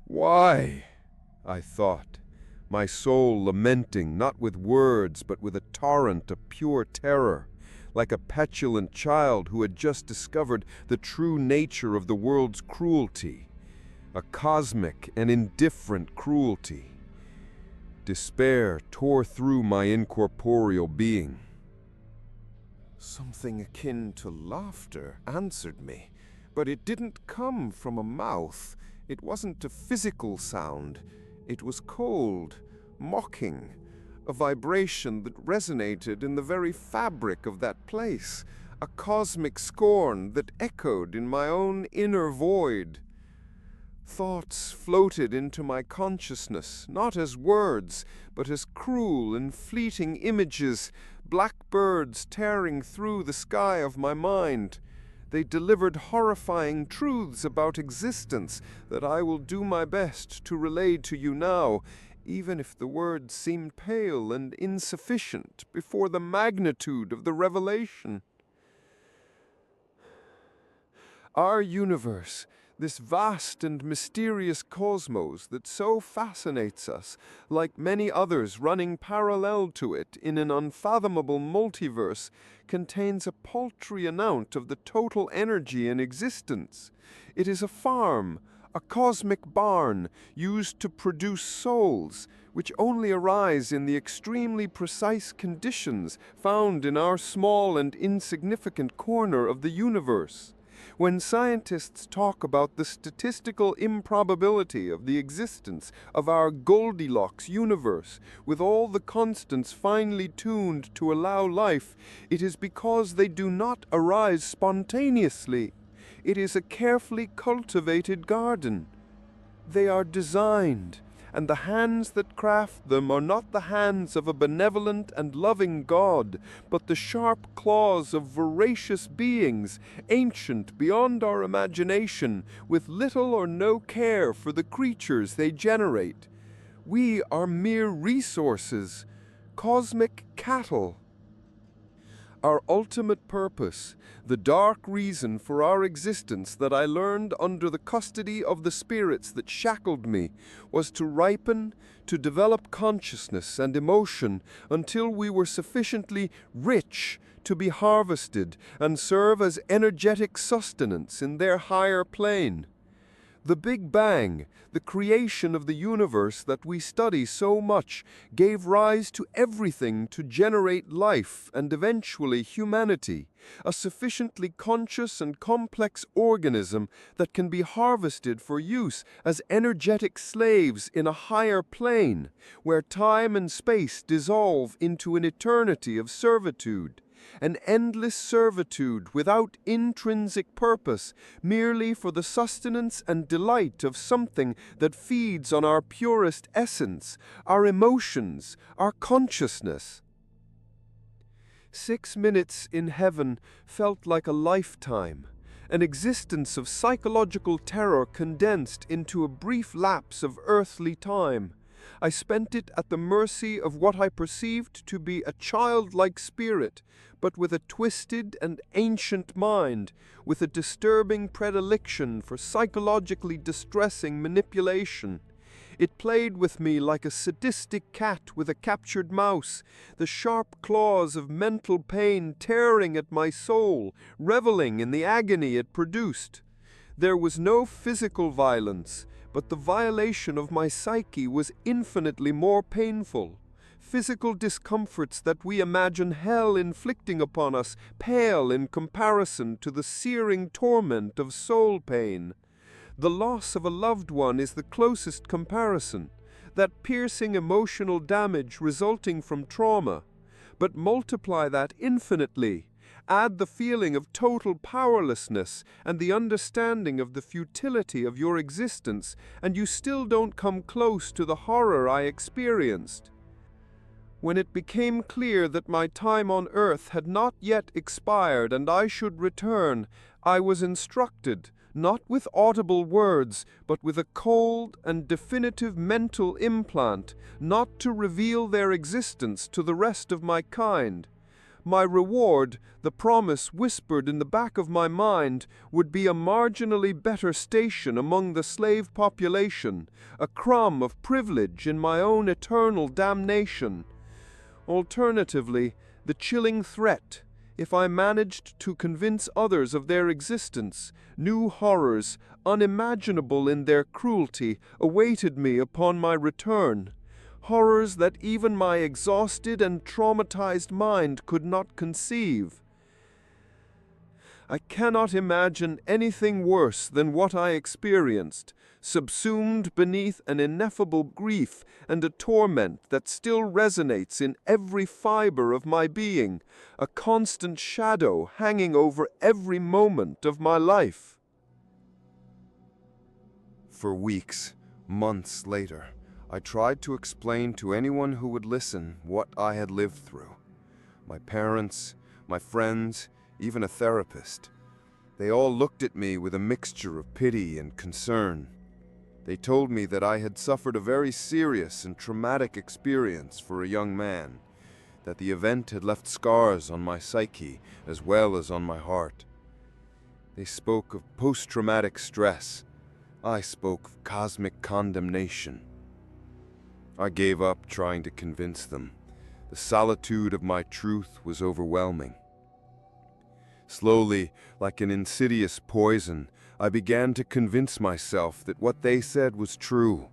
Why? I thought, my soul lamenting not with words but with a torrent of pure terror, like a petulant child who had just discovered the true nature of the world's cruelty, a cosmic and indifferent cruelty. Despair tore through my incorporeal being. Something akin to laughter answered me, but it didn't come from a mouth. It wasn't a physical sound. It was cold, mocking, a vibration that resonated in the very fabric of that place, a cosmic scorn that echoed in my own inner void. Thoughts floated into my consciousness, not as words, but as cruel and fleeting images, black birds tearing through the sky of my mind. They delivered horrifying truths about existence that I will do my best to relay to you now, even if the words seem pale and insufficient before the magnitude of the revelation. Our universe, this vast and mysterious cosmos that so fascinates us, like many others running parallel to it in an unfathomable multiverse, contains a paltry amount of the total energy in existence. It is a farm, a cosmic barn used to produce souls, which only arise in the extremely precise conditions found in our small and insignificant corner of the universe. When scientists talk about the statistical improbability of the existence of our Goldilocks universe, with all the constants finely tuned to allow life, it is because they do not arise spontaneously. It is a carefully cultivated garden. They are designed, and the hands that craft them are not the hands of a benevolent and loving God, but the sharp claws of voracious beings, ancient beyond our imagination, with little or no care for the creatures they generate. We are mere resources, cosmic cattle. Our ultimate purpose, the dark reason for our existence that I learned under the custody of the spirits that shackled me, was to ripen, to develop consciousness and emotion until we were sufficiently rich to be harvested and serve as energetic sustenance in their higher plane. The Big Bang, the creation of the universe that we study so much, gave rise to everything to generate life and eventually humanity, a sufficiently conscious and complex organism that can be harvested for use as energetic slaves in a higher plane, where time and space dissolve into an eternity of servitude. An endless servitude without intrinsic purpose, merely for the sustenance and delight of something that feeds on our purest essence, our emotions, our consciousness. 6 minutes in heaven felt like a lifetime, an existence of psychological terror condensed into a brief lapse of earthly time. I spent it at the mercy of what I perceived to be a childlike spirit, but with a twisted and ancient mind, with a disturbing predilection for psychologically distressing manipulation. It played with me like a sadistic cat with a captured mouse, the sharp claws of mental pain tearing at my soul, reveling in the agony it produced. There was no physical violence, but the violation of my psyche was infinitely more painful. Physical discomforts that we imagine hell inflicting upon us pale in comparison to the searing torment of soul pain. The loss of a loved one is the closest comparison, that piercing emotional damage resulting from trauma. But multiply that infinitely. Add the feeling of total powerlessness and the understanding of the futility of your existence, and you still don't come close to the horror I experienced. When it became clear that my time on earth had not yet expired and I should return, I was instructed, not with audible words, but with a cold and definitive mental implant, not to reveal their existence to the rest of my kind. My reward, the promise whispered in the back of my mind, would be a marginally better station among the slave population, a crumb of privilege in my own eternal damnation. Alternatively, the chilling threat, if I managed to convince others of their existence, new horrors, unimaginable in their cruelty, awaited me upon my return. Horrors that even my exhausted and traumatized mind could not conceive. I cannot imagine anything worse than what I experienced, subsumed beneath an ineffable grief and a torment that still resonates in every fiber of my being, a constant shadow hanging over every moment of my life. For weeks, months later, I tried to explain to anyone who would listen what I had lived through. My parents, my friends, even a therapist. They all looked at me with a mixture of pity and concern. They told me that I had suffered a very serious and traumatic experience for a young man, that the event had left scars on my psyche as well as on my heart. They spoke of post-traumatic stress. I spoke of cosmic condemnation. I gave up trying to convince them. The solitude of my truth was overwhelming. Slowly, like an insidious poison, I began to convince myself that what they said was true.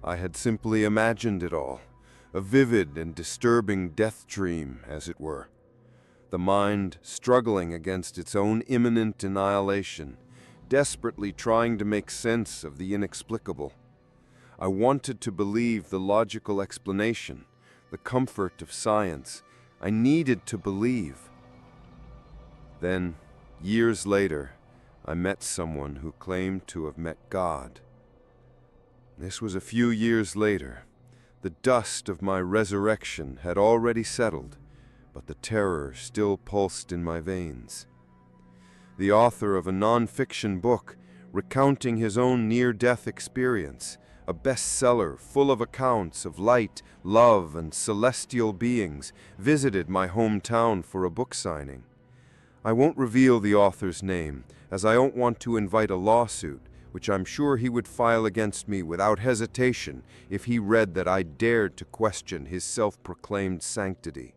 I had simply imagined it all, a vivid and disturbing death dream, as it were. The mind struggling against its own imminent annihilation, desperately trying to make sense of the inexplicable. I wanted to believe the logical explanation, the comfort of science. I needed to believe. Then, years later, I met someone who claimed to have met God. This was a few years later. The dust of my resurrection had already settled, but the terror still pulsed in my veins. The author of a non-fiction book recounting his own near-death experience, a bestseller full of accounts of light, love, and celestial beings, visited my hometown for a book signing. I won't reveal the author's name, as I don't want to invite a lawsuit, which I'm sure he would file against me without hesitation if he read that I dared to question his self-proclaimed sanctity.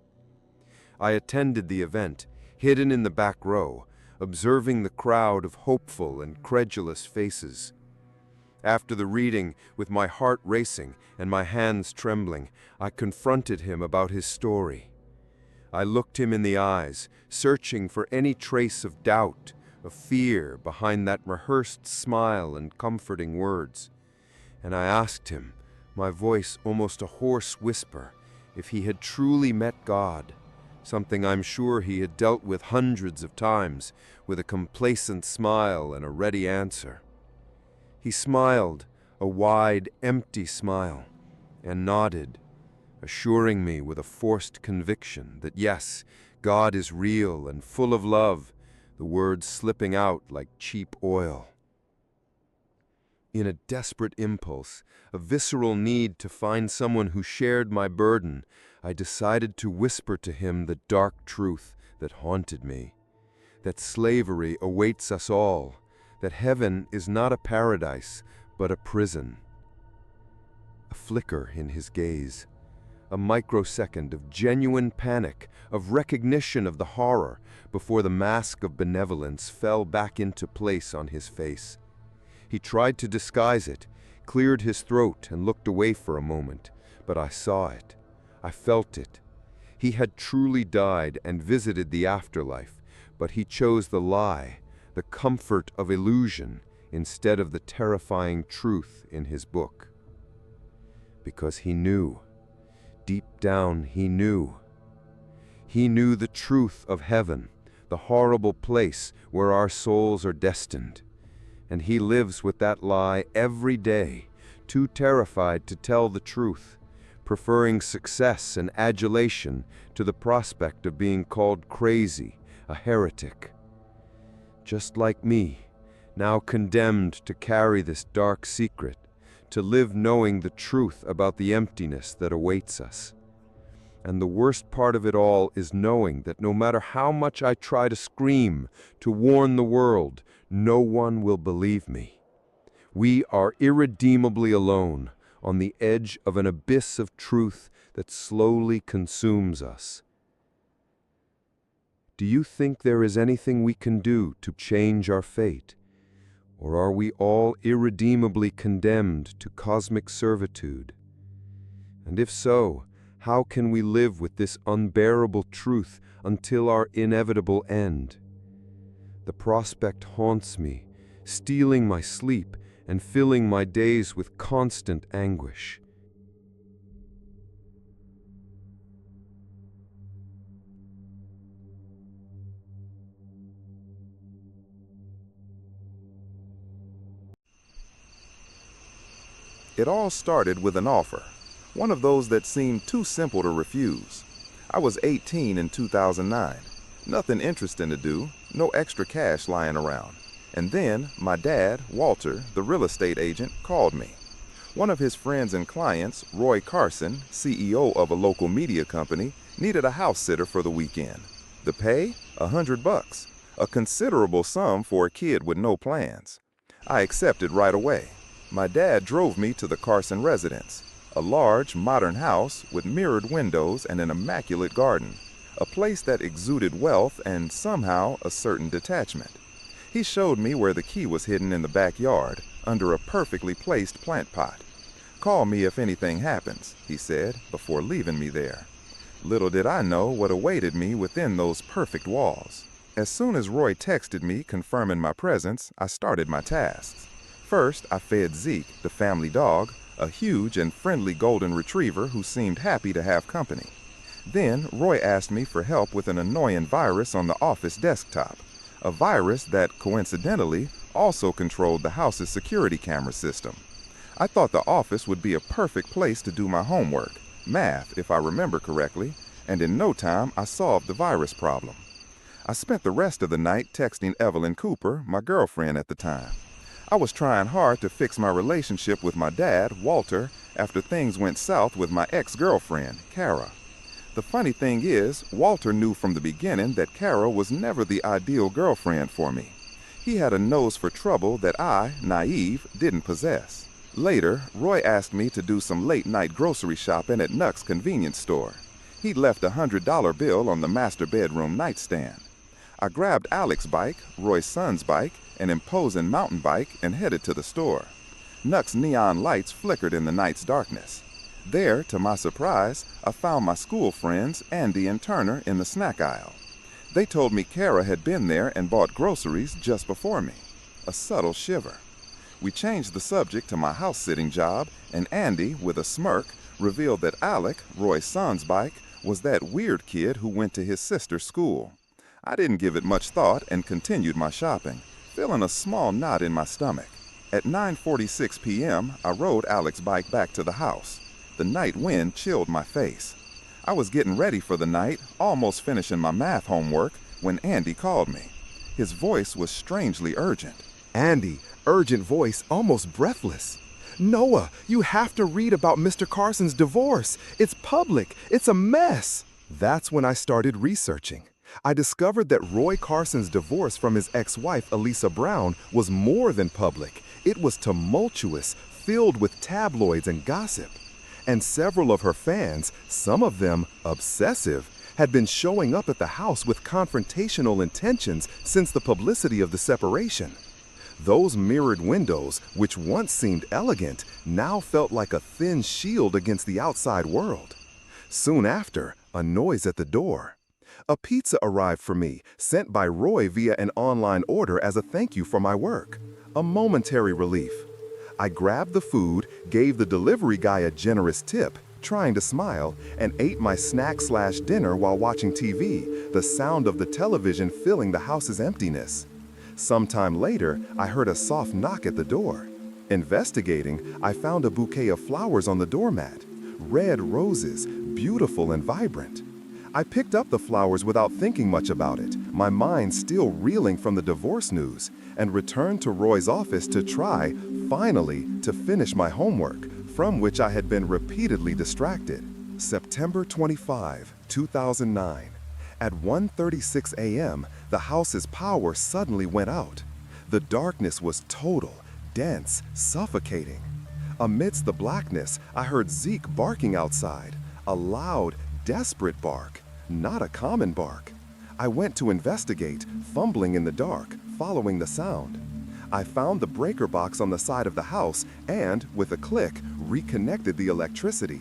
I attended the event, hidden in the back row, observing the crowd of hopeful and credulous faces. After the reading, with my heart racing and my hands trembling, I confronted him about his story. I looked him in the eyes, searching for any trace of doubt, of fear behind that rehearsed smile and comforting words. And I asked him, my voice almost a hoarse whisper, if he had truly met God, something I'm sure he had dealt with hundreds of times, with a complacent smile and a ready answer. He smiled, a wide, empty smile, and nodded, assuring me with a forced conviction that yes, God is real and full of love, the words slipping out like cheap oil. In a desperate impulse, a visceral need to find someone who shared my burden, I decided to whisper to him the dark truth that haunted me. That slavery awaits us all, that heaven is not a paradise, but a prison. A flicker in his gaze, a microsecond of genuine panic, of recognition of the horror, before the mask of benevolence fell back into place on his face. He tried to disguise it, cleared his throat and looked away for a moment, but I saw it. I felt it. He had truly died and visited the afterlife, but he chose the lie, the comfort of illusion, instead of the terrifying truth in his book. Because he knew. Deep down he knew. He knew the truth of heaven, the horrible place where our souls are destined. And he lives with that lie every day, too terrified to tell the truth, preferring success and adulation to the prospect of being called crazy, a heretic. Just like me, now condemned to carry this dark secret, to live knowing the truth about the emptiness that awaits us. And the worst part of it all is knowing that no matter how much I try to scream, to warn the world, no one will believe me. We are irredeemably alone, on the edge of an abyss of truth that slowly consumes us. Do you think there is anything we can do to change our fate? Or are we all irredeemably condemned to cosmic servitude? And if so, how can we live with this unbearable truth until our inevitable end? The prospect haunts me, stealing my sleep and filling my days with constant anguish. It all started with an offer, one of those that seemed too simple to refuse. I was 18 in 2009. Nothing interesting to do, no extra cash lying around. And then my dad, Walter, the real estate agent, called me. One of his friends and clients, Roy Carson, CEO of a local media company, needed a house sitter for the weekend. The pay? $100, a considerable sum for a kid with no plans. I accepted right away. My dad drove me to the Carson residence, a large, modern house with mirrored windows and an immaculate garden, a place that exuded wealth and somehow a certain detachment. He showed me where the key was hidden in the backyard, under a perfectly placed plant pot. "Call me if anything happens," he said, before leaving me there. Little did I know what awaited me within those perfect walls. As soon as Roy texted me confirming my presence, I started my tasks. First, I fed Zeke, the family dog, a huge and friendly golden retriever who seemed happy to have company. Then, Roy asked me for help with an annoying virus on the office desktop, a virus that, coincidentally, also controlled the house's security camera system. I thought the office would be a perfect place to do my homework, math if I remember correctly, and in no time I solved the virus problem. I spent the rest of the night texting Evelyn Cooper, my girlfriend at the time. I was trying hard to fix my relationship with my dad, Walter, after things went south with my ex-girlfriend, Kara. The funny thing is, Walter knew from the beginning that Kara was never the ideal girlfriend for me. He had a nose for trouble that I, naive, didn't possess. Later, Roy asked me to do some late-night grocery shopping at Nuck's convenience store. He'd left a $100 bill on the master bedroom nightstand. I grabbed Alex's bike, Roy's son's bike, an imposing mountain bike, and headed to the store. Nuck's neon lights flickered in the night's darkness. There, to my surprise, I found my school friends, Andy and Turner, in the snack aisle. They told me Kara had been there and bought groceries just before me. A subtle shiver. We changed the subject to my house-sitting job, and Andy, with a smirk, revealed that Alec, Roy's son's bike, was that weird kid who went to his sister's school. I didn't give it much thought and continued my shopping, feeling a small knot in my stomach. At 9:46 p.m., I rode Alec's bike back to the house. The night wind chilled my face. I was getting ready for the night, almost finishing my math homework, when Andy called me. His voice was strangely urgent. Andy, urgent voice, almost breathless. Noah, you have to read about Mr. Carson's divorce. It's public. It's a mess. That's when I started researching. I discovered that Roy Carson's divorce from his ex-wife, Elisa Brown, was more than public. It was tumultuous, filled with tabloids and gossip. And several of her fans, some of them obsessive, had been showing up at the house with confrontational intentions since the publicity of the separation. Those mirrored windows, which once seemed elegant, now felt like a thin shield against the outside world. Soon after, a noise at the door. A pizza arrived for me, sent by Roy via an online order as a thank you for my work. A momentary relief. I grabbed the food, gave the delivery guy a generous tip, trying to smile, and ate my snack/dinner while watching TV, the sound of the television filling the house's emptiness. Sometime later, I heard a soft knock at the door. Investigating, I found a bouquet of flowers on the doormat. Red roses, beautiful and vibrant. I picked up the flowers without thinking much about it, my mind still reeling from the divorce news, and returned to Roy's office to try, finally, to finish my homework, from which I had been repeatedly distracted. September 25, 2009. At 1:36 a.m., the house's power suddenly went out. The darkness was total, dense, suffocating. Amidst the blackness, I heard Zeke barking outside, a loud, desperate bark, not a common bark. I went to investigate, fumbling in the dark, following the sound. I found the breaker box on the side of the house and, with a click, reconnected the electricity.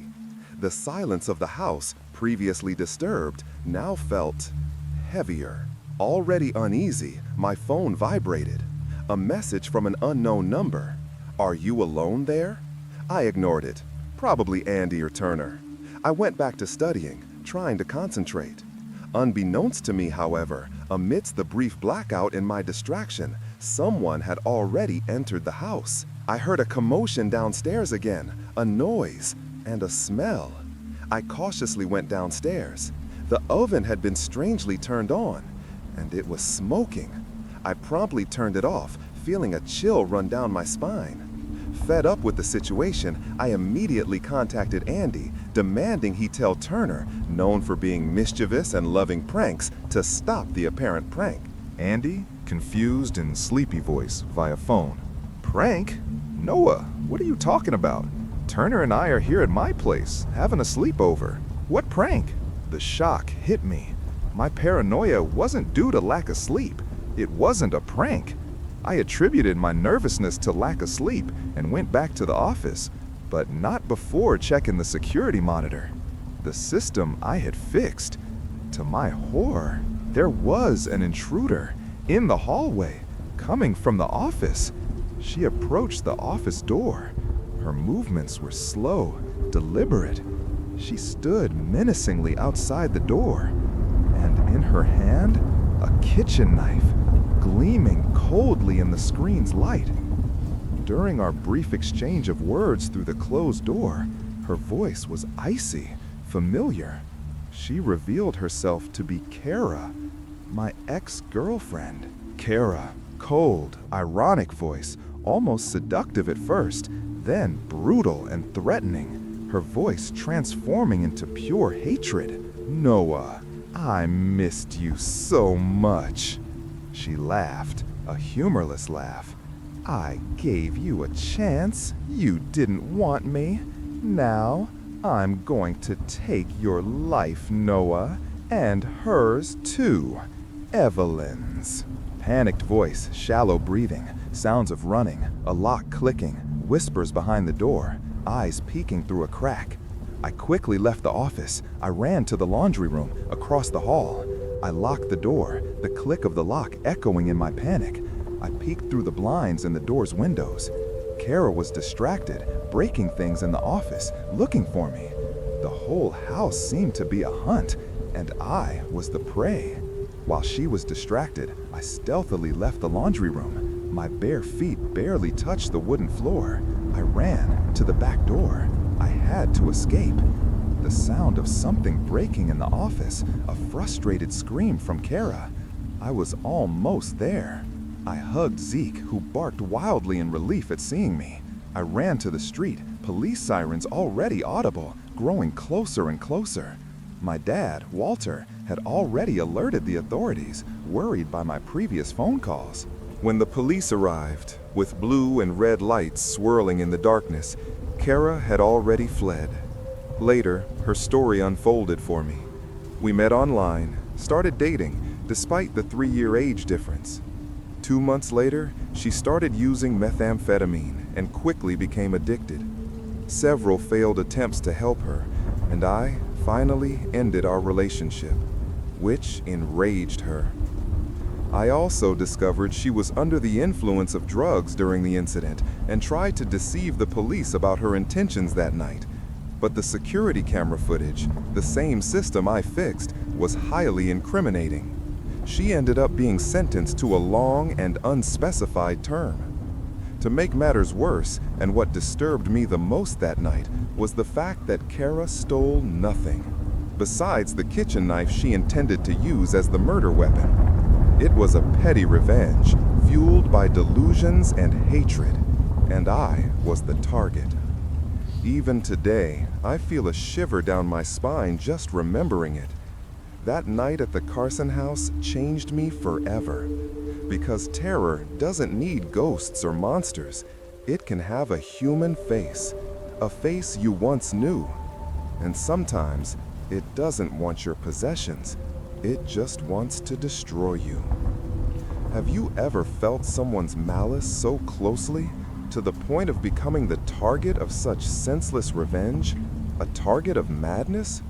The silence of the house, previously disturbed, now felt heavier. Already uneasy, my phone vibrated. A message from an unknown number. "Are you alone there?" I ignored it. Probably Andy or Turner. I went back to studying, trying to concentrate. Unbeknownst to me, however, amidst the brief blackout in my distraction, someone had already entered the house. I heard a commotion downstairs again, a noise, and a smell. I cautiously went downstairs. The oven had been strangely turned on, and it was smoking. I promptly turned it off, feeling a chill run down my spine. Fed up with the situation, I immediately contacted Andy, demanding he tell Turner, known for being mischievous and loving pranks, to stop the apparent prank. Andy, confused and sleepy voice via phone. Prank? Noah, what are you talking about? Turner and I are here at my place, having a sleepover. What prank? The shock hit me. My paranoia wasn't due to lack of sleep. It wasn't a prank. I attributed my nervousness to lack of sleep and went back to the office, but not before checking the security monitor. The system I had fixed. To my horror, there was an intruder in the hallway, coming from the office. She approached the office door. Her movements were slow, deliberate. She stood menacingly outside the door, and in her hand, a kitchen knife, gleaming coldly in the screen's light. During our brief exchange of words through the closed door, her voice was icy, familiar. She revealed herself to be Kara, my ex-girlfriend. Kara, cold, ironic voice, almost seductive at first, then brutal and threatening, her voice transforming into pure hatred. "Noah, I missed you so much." She laughed, a humorless laugh. "I gave you a chance. You didn't want me. Now, I'm going to take your life, Noah, and hers too. Evelyn's." Panicked voice, shallow breathing, sounds of running, a lock clicking, whispers behind the door, eyes peeking through a crack. I quickly left the office. I ran to the laundry room across the hall. I locked the door, the click of the lock echoing in my panic. I peeked through the blinds and the door's windows. Kara was distracted, breaking things in the office, looking for me. The whole house seemed to be a hunt, and I was the prey. While she was distracted, I stealthily left the laundry room. My bare feet barely touched the wooden floor. I ran to the back door. I had to escape. The sound of something breaking in the office, a frustrated scream from Kara. I was almost there. I hugged Zeke, who barked wildly in relief at seeing me. I ran to the street, police sirens already audible, growing closer and closer. My dad, Walter, had already alerted the authorities, worried by my previous phone calls. When the police arrived, with blue and red lights swirling in the darkness, Kara had already fled. Later, her story unfolded for me. We met online, started dating, despite the 3-year age difference. 2 months later, she started using methamphetamine and quickly became addicted. Several failed attempts to help her, and I finally ended our relationship, which enraged her. I also discovered she was under the influence of drugs during the incident and tried to deceive the police about her intentions that night. But the security camera footage, the same system I fixed, was highly incriminating. She ended up being sentenced to a long and unspecified term. To make matters worse, and what disturbed me the most that night, was the fact that Kara stole nothing, besides the kitchen knife she intended to use as the murder weapon. It was a petty revenge, fueled by delusions and hatred, and I was the target. Even today, I feel a shiver down my spine just remembering it. That night at the Carson house changed me forever. Because terror doesn't need ghosts or monsters. It can have a human face, a face you once knew. And sometimes, it doesn't want your possessions. It just wants to destroy you. Have you ever felt someone's malice so closely, to the point of becoming the target of such senseless revenge? A target of madness?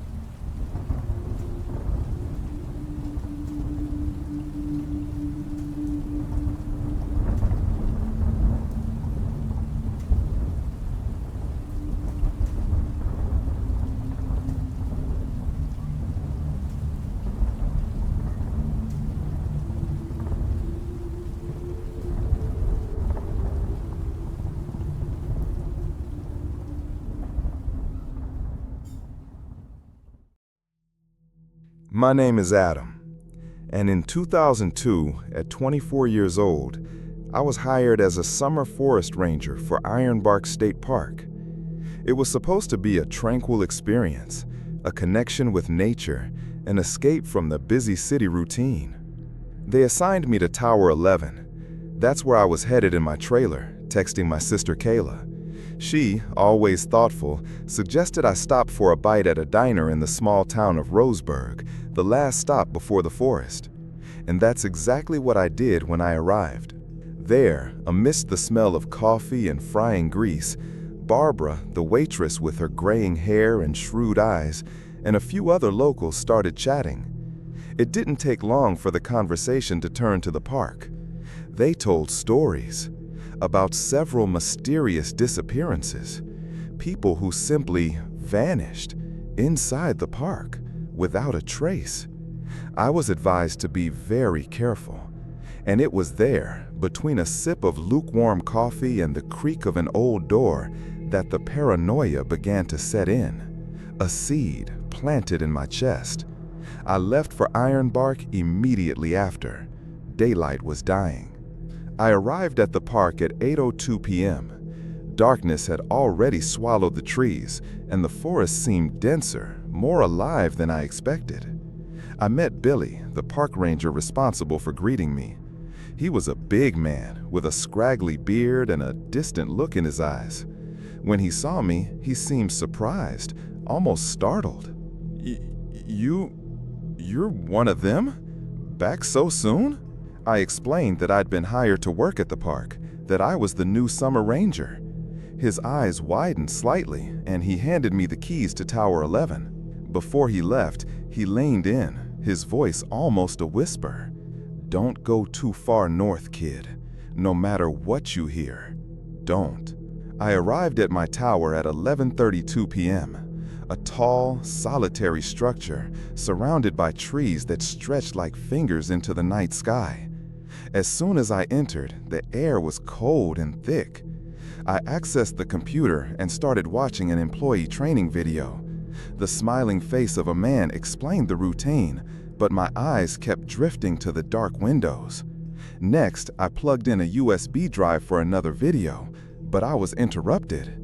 My name is Adam, and in 2002, at 24 years old, I was hired as a summer forest ranger for Ironbark State Park. It was supposed to be a tranquil experience, a connection with nature, an escape from the busy city routine. They assigned me to Tower 11. That's where I was headed in my trailer, texting my sister Kayla. She, always thoughtful, suggested I stop for a bite at a diner in the small town of Roseburg, the last stop before the forest. And that's exactly what I did when I arrived. There, amidst the smell of coffee and frying grease, Barbara, the waitress with her graying hair and shrewd eyes, and a few other locals started chatting. It didn't take long for the conversation to turn to the park. They told stories about several mysterious disappearances, people who simply vanished inside the park without a trace. I was advised to be very careful, and it was there, between a sip of lukewarm coffee and the creak of an old door, that the paranoia began to set in, a seed planted in my chest. I left for Ironbark immediately after. Daylight was dying. I arrived at the park at 8:02 p.m. Darkness had already swallowed the trees, and the forest seemed denser, more alive than I expected. I met Billy, the park ranger responsible for greeting me. He was a big man, with a scraggly beard and a distant look in his eyes. When he saw me, he seemed surprised, almost startled. You're one of them? Back so soon?" I explained that I'd been hired to work at the park, that I was the new summer ranger. His eyes widened slightly, and he handed me the keys to Tower 11. Before he left, he leaned in, his voice almost a whisper. "Don't go too far north, kid. No matter what you hear, don't." I arrived at my tower at 11:32 p.m., a tall, solitary structure surrounded by trees that stretched like fingers into the night sky. As soon as I entered, the air was cold and thick. I accessed the computer and started watching an employee training video. The smiling face of a man explained the routine, but my eyes kept drifting to the dark windows. Next, I plugged in a USB drive for another video, but I was interrupted.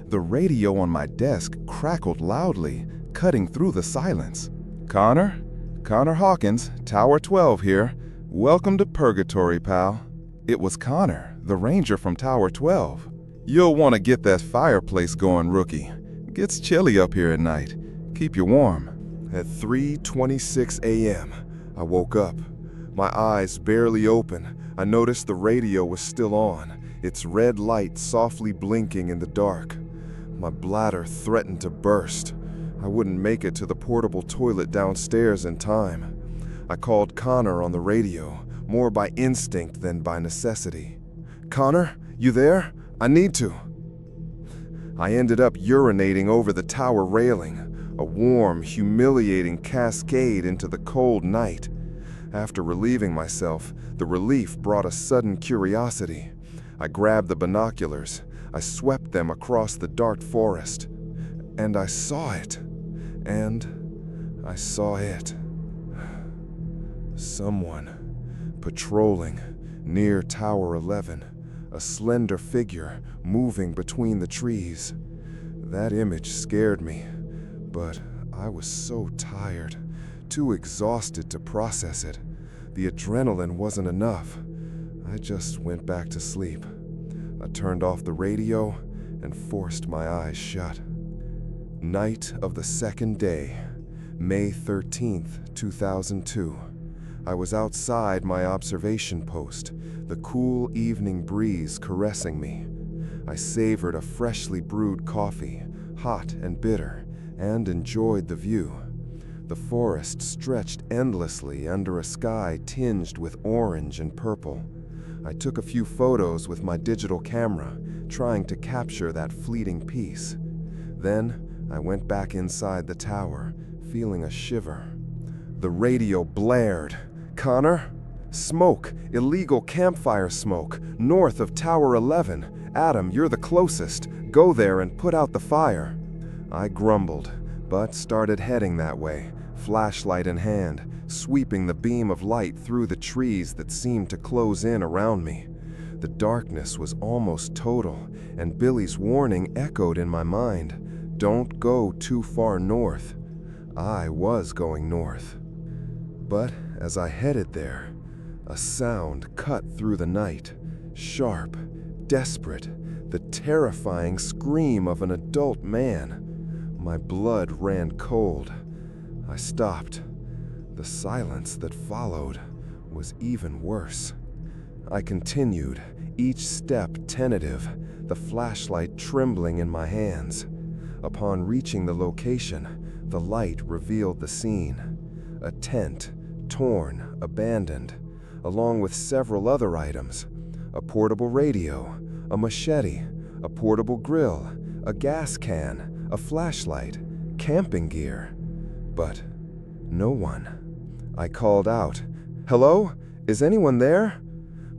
The radio on my desk crackled loudly, cutting through the silence. Connor? Connor Hawkins, Tower 12 here. Welcome to Purgatory, pal. It was Connor, the ranger from Tower 12. You'll want to get that fireplace going, rookie. Gets chilly up here at night. Keep you warm. At 3:26 a.m., I woke up. My eyes barely open. I noticed the radio was still on, its red light softly blinking in the dark. My bladder threatened to burst. I wouldn't make it to the portable toilet downstairs in time. I called Connor on the radio, more by instinct than by necessity. Connor, you there? I need to. I ended up urinating over the tower railing, a warm, humiliating cascade into the cold night. After relieving myself, the relief brought a sudden curiosity. I grabbed the binoculars. I swept them across the dark forest. And I saw it. And I saw it. Someone patrolling near Tower 11, a slender figure moving between the trees. That image scared me, but I was so tired, too exhausted to process it. The adrenaline wasn't enough. I just went back to sleep. I turned off the radio and forced my eyes shut. Night of the second day, May 13th, 2002. I was outside my observation post, the cool evening breeze caressing me. I savored a freshly brewed coffee, hot and bitter, and enjoyed the view. The forest stretched endlessly under a sky tinged with orange and purple. I took a few photos with my digital camera, trying to capture that fleeting peace. Then I went back inside the tower, feeling a shiver. The radio blared. Connor? Smoke, illegal campfire smoke, north of Tower 11. Adam, you're the closest. Go there and put out the fire. I grumbled, but started heading that way, flashlight in hand, sweeping the beam of light through the trees that seemed to close in around me. The darkness was almost total, and Billy's warning echoed in my mind. Don't go too far north. I was going north. But as I headed there, a sound cut through the night, sharp, desperate, the terrifying scream of an adult man. My blood ran cold. I stopped. The silence that followed was even worse. I continued, each step tentative, the flashlight trembling in my hands. Upon reaching the location, the light revealed the scene. A tent, torn, abandoned, along with several other items. A portable radio, a machete, a portable grill, a gas can, a flashlight, camping gear. But no one. I called out, "Hello? Is anyone there?"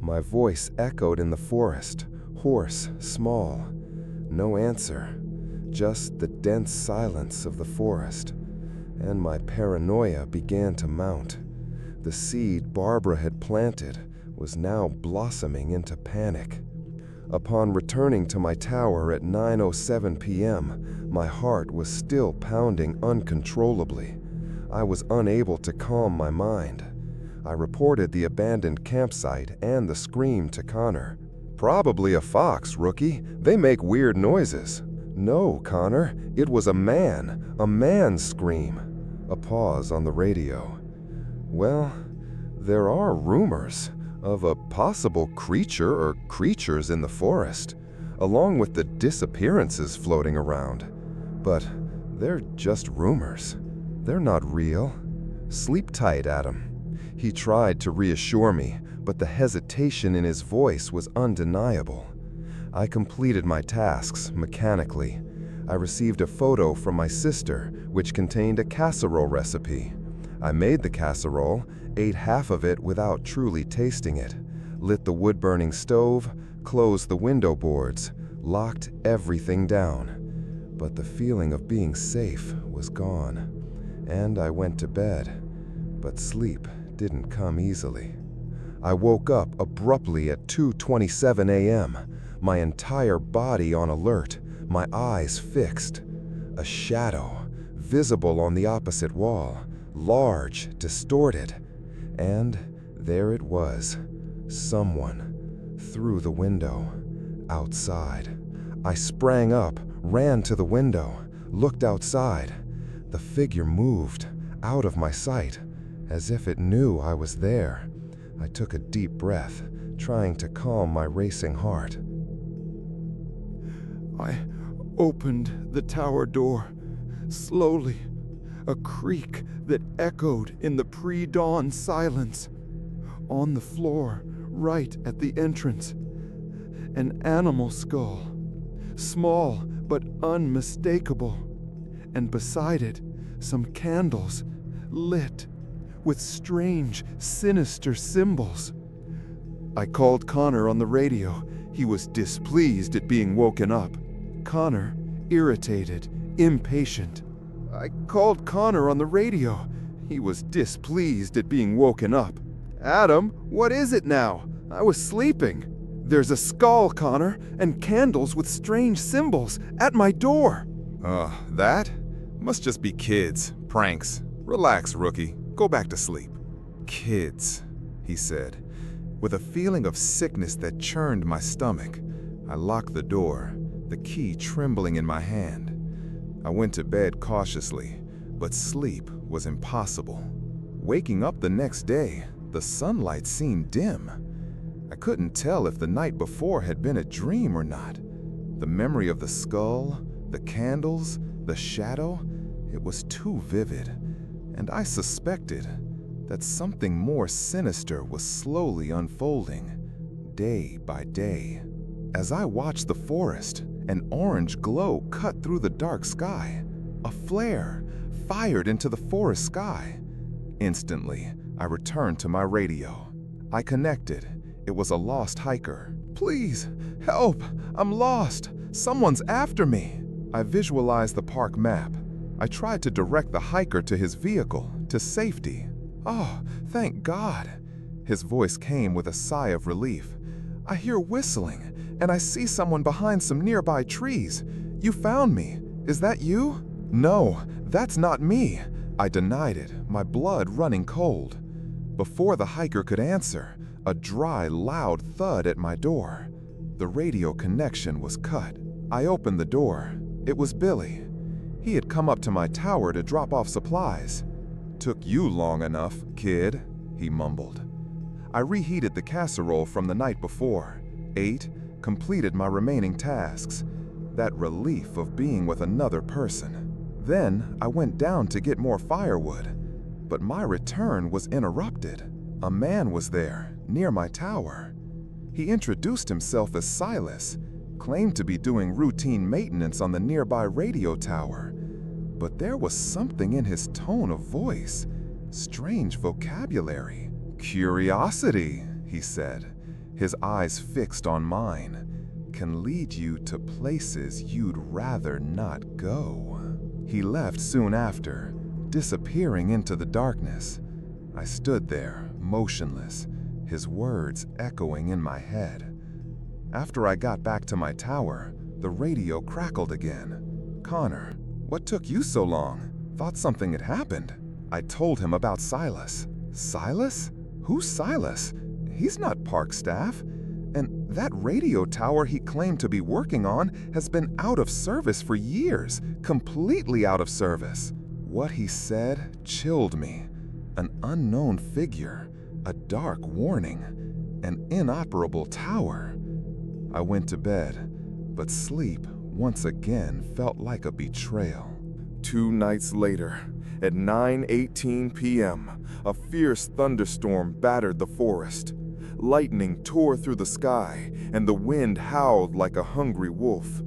My voice echoed in the forest, hoarse, small. No answer, just the dense silence of the forest. And my paranoia began to mount. The seed Barbara had planted was now blossoming into panic. Upon returning to my tower at 9:07 p.m., my heart was still pounding uncontrollably. I was unable to calm my mind. I reported the abandoned campsite and the scream to Connor. "Probably a fox, rookie. They make weird noises." "No, Connor, it was a man's scream." A pause on the radio. "Well, there are rumors of a possible creature or creatures in the forest, along with the disappearances floating around. But they're just rumors. They're not real. Sleep tight, Adam." He tried to reassure me, but the hesitation in his voice was undeniable. I completed my tasks mechanically. I received a photo from my sister, which contained a casserole recipe. I made the casserole, ate half of it without truly tasting it, lit the wood-burning stove, closed the window boards, locked everything down. But the feeling of being safe was gone, and I went to bed. But sleep didn't come easily. I woke up abruptly at 2:27 a.m., my entire body on alert, my eyes fixed. A shadow, visible on the opposite wall, large, distorted. And there it was, someone, through the window, outside. I sprang up, ran to the window, looked outside. The figure moved, out of my sight, as if it knew I was there. I took a deep breath, trying to calm my racing heart. I opened the tower door, slowly, a creak that echoed in the pre-dawn silence. On the floor, right at the entrance, an animal skull, small but unmistakable, and beside it, some candles, lit, with strange, sinister symbols. I called Connor on the radio. He was displeased at being woken up. Connor, irritated, impatient. I called Connor on the radio. He was displeased at being woken up. Adam, what is it now? I was sleeping. There's a skull, Connor, and candles with strange symbols at my door. That? Must just be kids. Pranks. Relax, rookie. Go back to sleep. Kids, he said. With a feeling of sickness that churned my stomach, I locked the door, the key trembling in my hand. I went to bed cautiously, but sleep was impossible. Waking up the next day, the sunlight seemed dim. I couldn't tell if the night before had been a dream or not. The memory of the skull, the candles, the shadow, it was too vivid, and I suspected that something more sinister was slowly unfolding, day by day. As I watched the forest, an orange glow cut through the dark sky. A flare fired into the forest sky. Instantly, I returned to my radio. I connected. It was a lost hiker. "Please, help! I'm lost! Someone's after me!" I visualized the park map. I tried to direct the hiker to his vehicle, to safety. "Oh, thank God!" His voice came with a sigh of relief. "I hear whistling, and I see someone behind some nearby trees. You found me. Is that you?" "No, that's not me," I denied it, my blood running cold. Before the hiker could answer, a dry, loud thud at my door. The radio connection was cut. I opened the door. It was Billy. He had come up to my tower to drop off supplies. "Took you long enough, kid," he mumbled. I reheated the casserole from the night before, ate, completed my remaining tasks. That relief of being with another person. Then I went down to get more firewood, but my return was interrupted. A man was there, near my tower. He introduced himself as Silas, claimed to be doing routine maintenance on the nearby radio tower. But there was something in his tone of voice, strange vocabulary. "Curiosity," he said, his eyes fixed on mine, "can lead you to places you'd rather not go." He left soon after, disappearing into the darkness. I stood there, motionless, his words echoing in my head. After I got back to my tower, the radio crackled again. "Connor, what took you so long? Thought something had happened." I told him about Silas. "Silas? Who's Silas? He's not park staff. And that radio tower he claimed to be working on has been out of service for years, completely out of service." What he said chilled me. An unknown figure, a dark warning, an inoperable tower. I went to bed, but sleep once again felt like a betrayal. 2 nights later, at 9:18 p.m., a fierce thunderstorm battered the forest. Lightning tore through the sky, and the wind howled like a hungry wolf.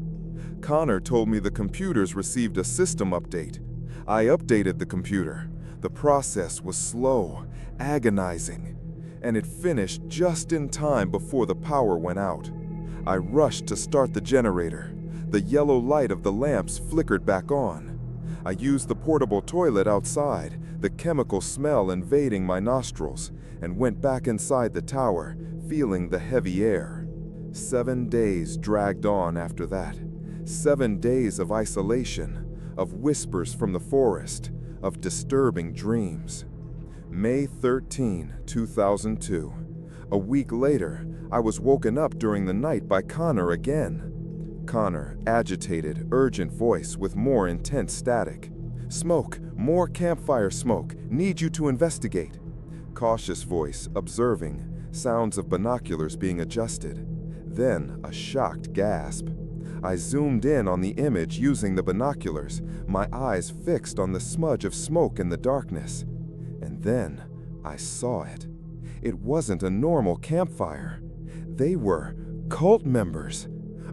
Connor told me the computers received a system update. I updated the computer. The process was slow, agonizing, and it finished just in time before the power went out. I rushed to start the generator. The yellow light of the lamps flickered back on. I used the portable toilet outside, the chemical smell invading my nostrils, and went back inside the tower, feeling the heavy air. 7 days dragged on after that. 7 days of isolation, of whispers from the forest, of disturbing dreams. May 13, 2002. A week later, I was woken up during the night by Connor again. Connor, agitated, urgent voice with more intense static. Smoke, more campfire smoke, need you to investigate. Cautious voice, observing, sounds of binoculars being adjusted. Then a shocked gasp. I zoomed in on the image using the binoculars, my eyes fixed on the smudge of smoke in the darkness. And then I saw it. It wasn't a normal campfire. They were cult members.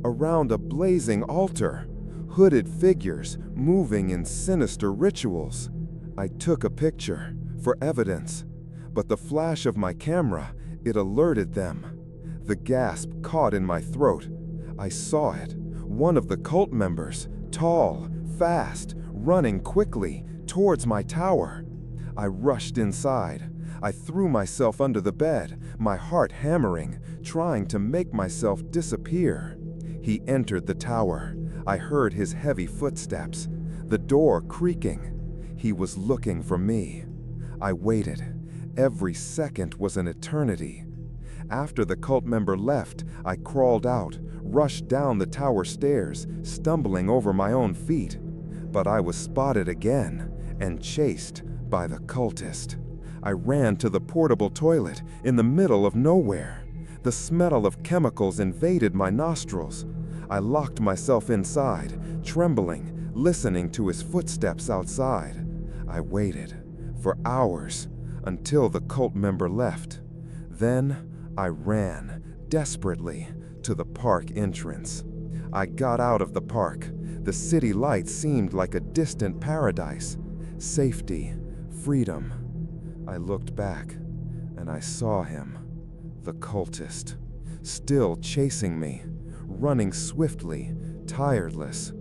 Around a blazing altar, hooded figures moving in sinister rituals. I took a picture for evidence, but the flash of my camera, it alerted them. The gasp caught in my throat. I saw it. One of the cult members, tall, fast, running quickly towards my tower. I rushed inside. I threw myself under the bed, my heart hammering, trying to make myself disappear. He entered the tower. I heard his heavy footsteps, the door creaking. He was looking for me. I waited. Every second was an eternity. After the cult member left, I crawled out, rushed down the tower stairs, stumbling over my own feet. But I was spotted again and chased by the cultist. I ran to the portable toilet in the middle of nowhere. The smell of chemicals invaded my nostrils. I locked myself inside, trembling, listening to his footsteps outside. I waited for hours until the cult member left. Then I ran desperately to the park entrance. I got out of the park. The city lights seemed like a distant paradise. Safety, freedom. I looked back and I saw him, the cultist, still chasing me, running swiftly, tireless.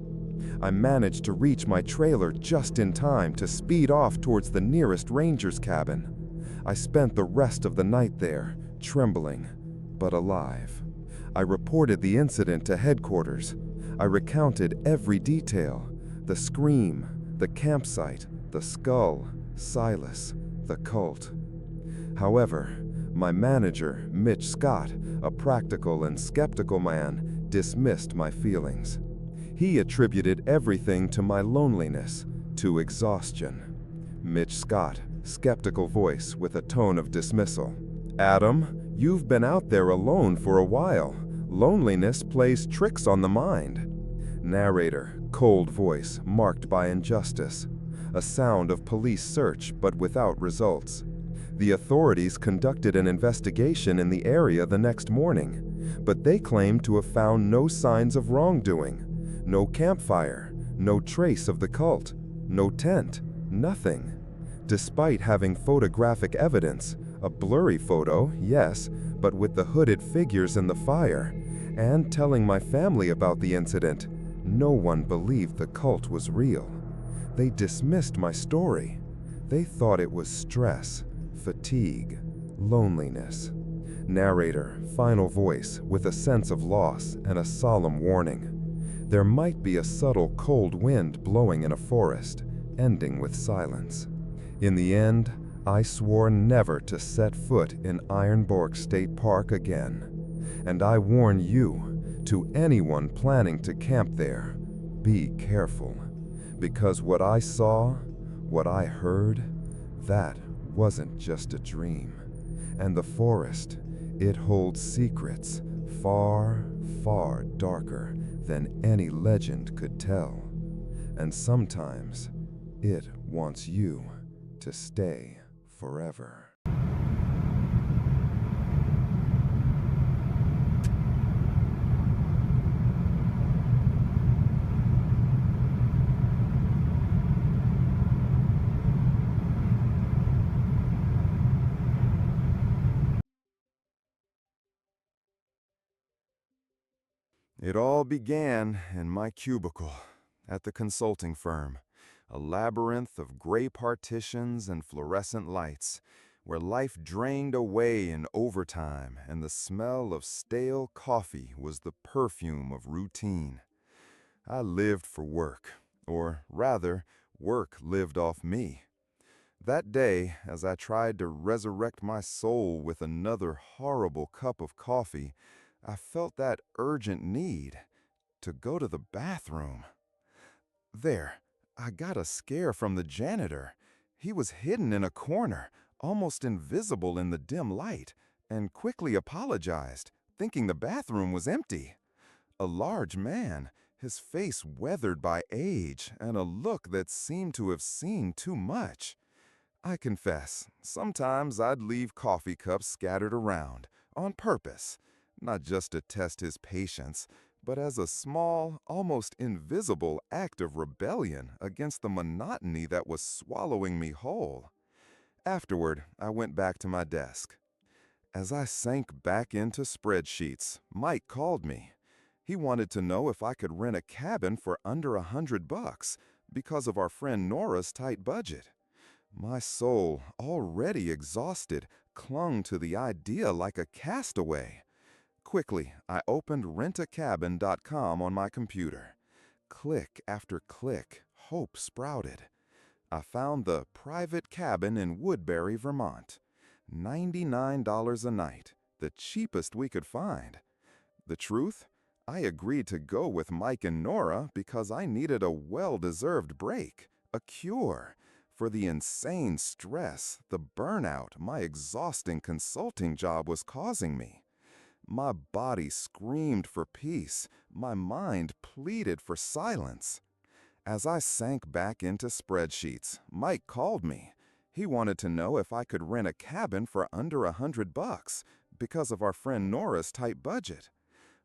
I managed to reach my trailer just in time to speed off towards the nearest ranger's cabin. I spent the rest of the night there, trembling, but alive. I reported the incident to headquarters. I recounted every detail: the scream, the campsite, the skull, Silas, the cult. However, my manager, Mitch Scott, a practical and skeptical man, dismissed my feelings. He attributed everything to my loneliness, to exhaustion. Mitch Scott, skeptical voice with a tone of dismissal. Adam, you've been out there alone for a while. Loneliness plays tricks on the mind. Narrator, cold voice marked by injustice. A sound of police search, but without results. The authorities conducted an investigation in the area the next morning, but they claimed to have found no signs of wrongdoing. No campfire, no trace of the cult, no tent, nothing. Despite having photographic evidence, a blurry photo, yes, but with the hooded figures in the fire, and telling my family about the incident, no one believed the cult was real. They dismissed my story. They thought it was stress, fatigue, loneliness. Narrator, final voice with a sense of loss and a solemn warning. There might be a subtle cold wind blowing in a forest, ending with silence. In the end, I swore never to set foot in Ironborg State Park again. And I warn you, to anyone planning to camp there, be careful. Because what I saw, what I heard, that wasn't just a dream. And the forest, it holds secrets far, far darker than any legend could tell. And sometimes, it wants you to stay forever. It all began in my cubicle at the consulting firm, a labyrinth of gray partitions and fluorescent lights, where life drained away in overtime and the smell of stale coffee was the perfume of routine. I lived for work, or rather, work lived off me. That day, as I tried to resurrect my soul with another horrible cup of coffee, I felt that urgent need to go to the bathroom. There, I got a scare from the janitor. He was hidden in a corner, almost invisible in the dim light, and quickly apologized, thinking the bathroom was empty. A large man, his face weathered by age and a look that seemed to have seen too much. I confess, sometimes I'd leave coffee cups scattered around, on purpose, not just to test his patience, but as a small, almost invisible act of rebellion against the monotony that was swallowing me whole. Afterward, I went back to my desk. As I sank back into spreadsheets, Mike called me. He wanted to know if I could rent a cabin for under $100 because of our friend Nora's tight budget. My soul, already exhausted, clung to the idea like a castaway. Quickly, I opened rentacabin.com on my computer. Click after click, hope sprouted. I found the private cabin in Woodbury, Vermont. $99 a night, the cheapest we could find. The truth? I agreed to go with Mike and Nora because I needed a well-deserved break, a cure, for the insane stress, the burnout my exhausting consulting job was causing me. My body screamed for peace, my mind pleaded for silence. As I sank back into spreadsheets, Mike called me. He wanted to know if I could rent a cabin for under $100 because of our friend Nora's tight budget.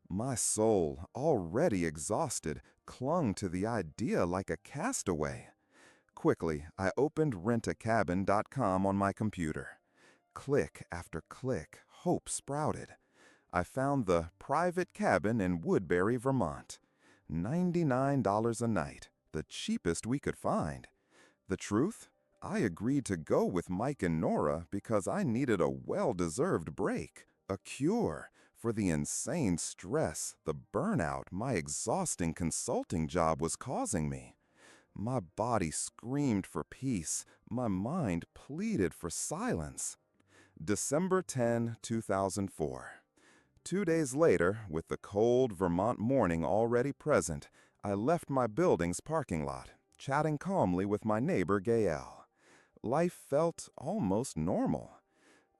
My soul, already exhausted, clung to the idea like a castaway. Quickly, I opened rentacabin.com on my computer. Click after click, hope sprouted. I found the private cabin in Woodbury, Vermont. $99 a night, the cheapest we could find. The truth? I agreed to go with Mike and Nora because I needed a well-deserved break, a cure for the insane stress, the burnout my exhausting consulting job was causing me. My body screamed for peace, my mind pleaded for silence. December 10, 2004. 2 days later, with the cold Vermont morning already present, I left my building's parking lot, chatting calmly with my neighbor Gael. Life felt almost normal.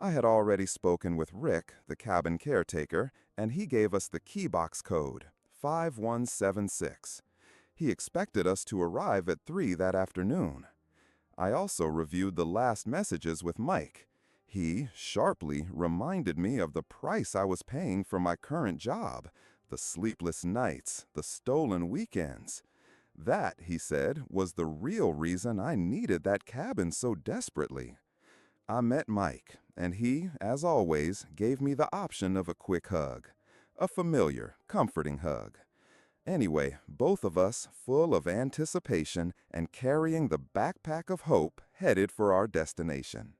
I had already spoken with Rick, the cabin caretaker, and he gave us the key box code, 5176. He expected us to arrive at 3 that afternoon. I also reviewed the last messages with Mike. He sharply reminded me of the price I was paying for my current job, the sleepless nights, the stolen weekends. That, he said, was the real reason I needed that cabin so desperately. I met Mike, and he, as always, gave me the option of a quick hug. A familiar, comforting hug. Anyway, both of us, full of anticipation and carrying the backpack of hope, headed for our destination.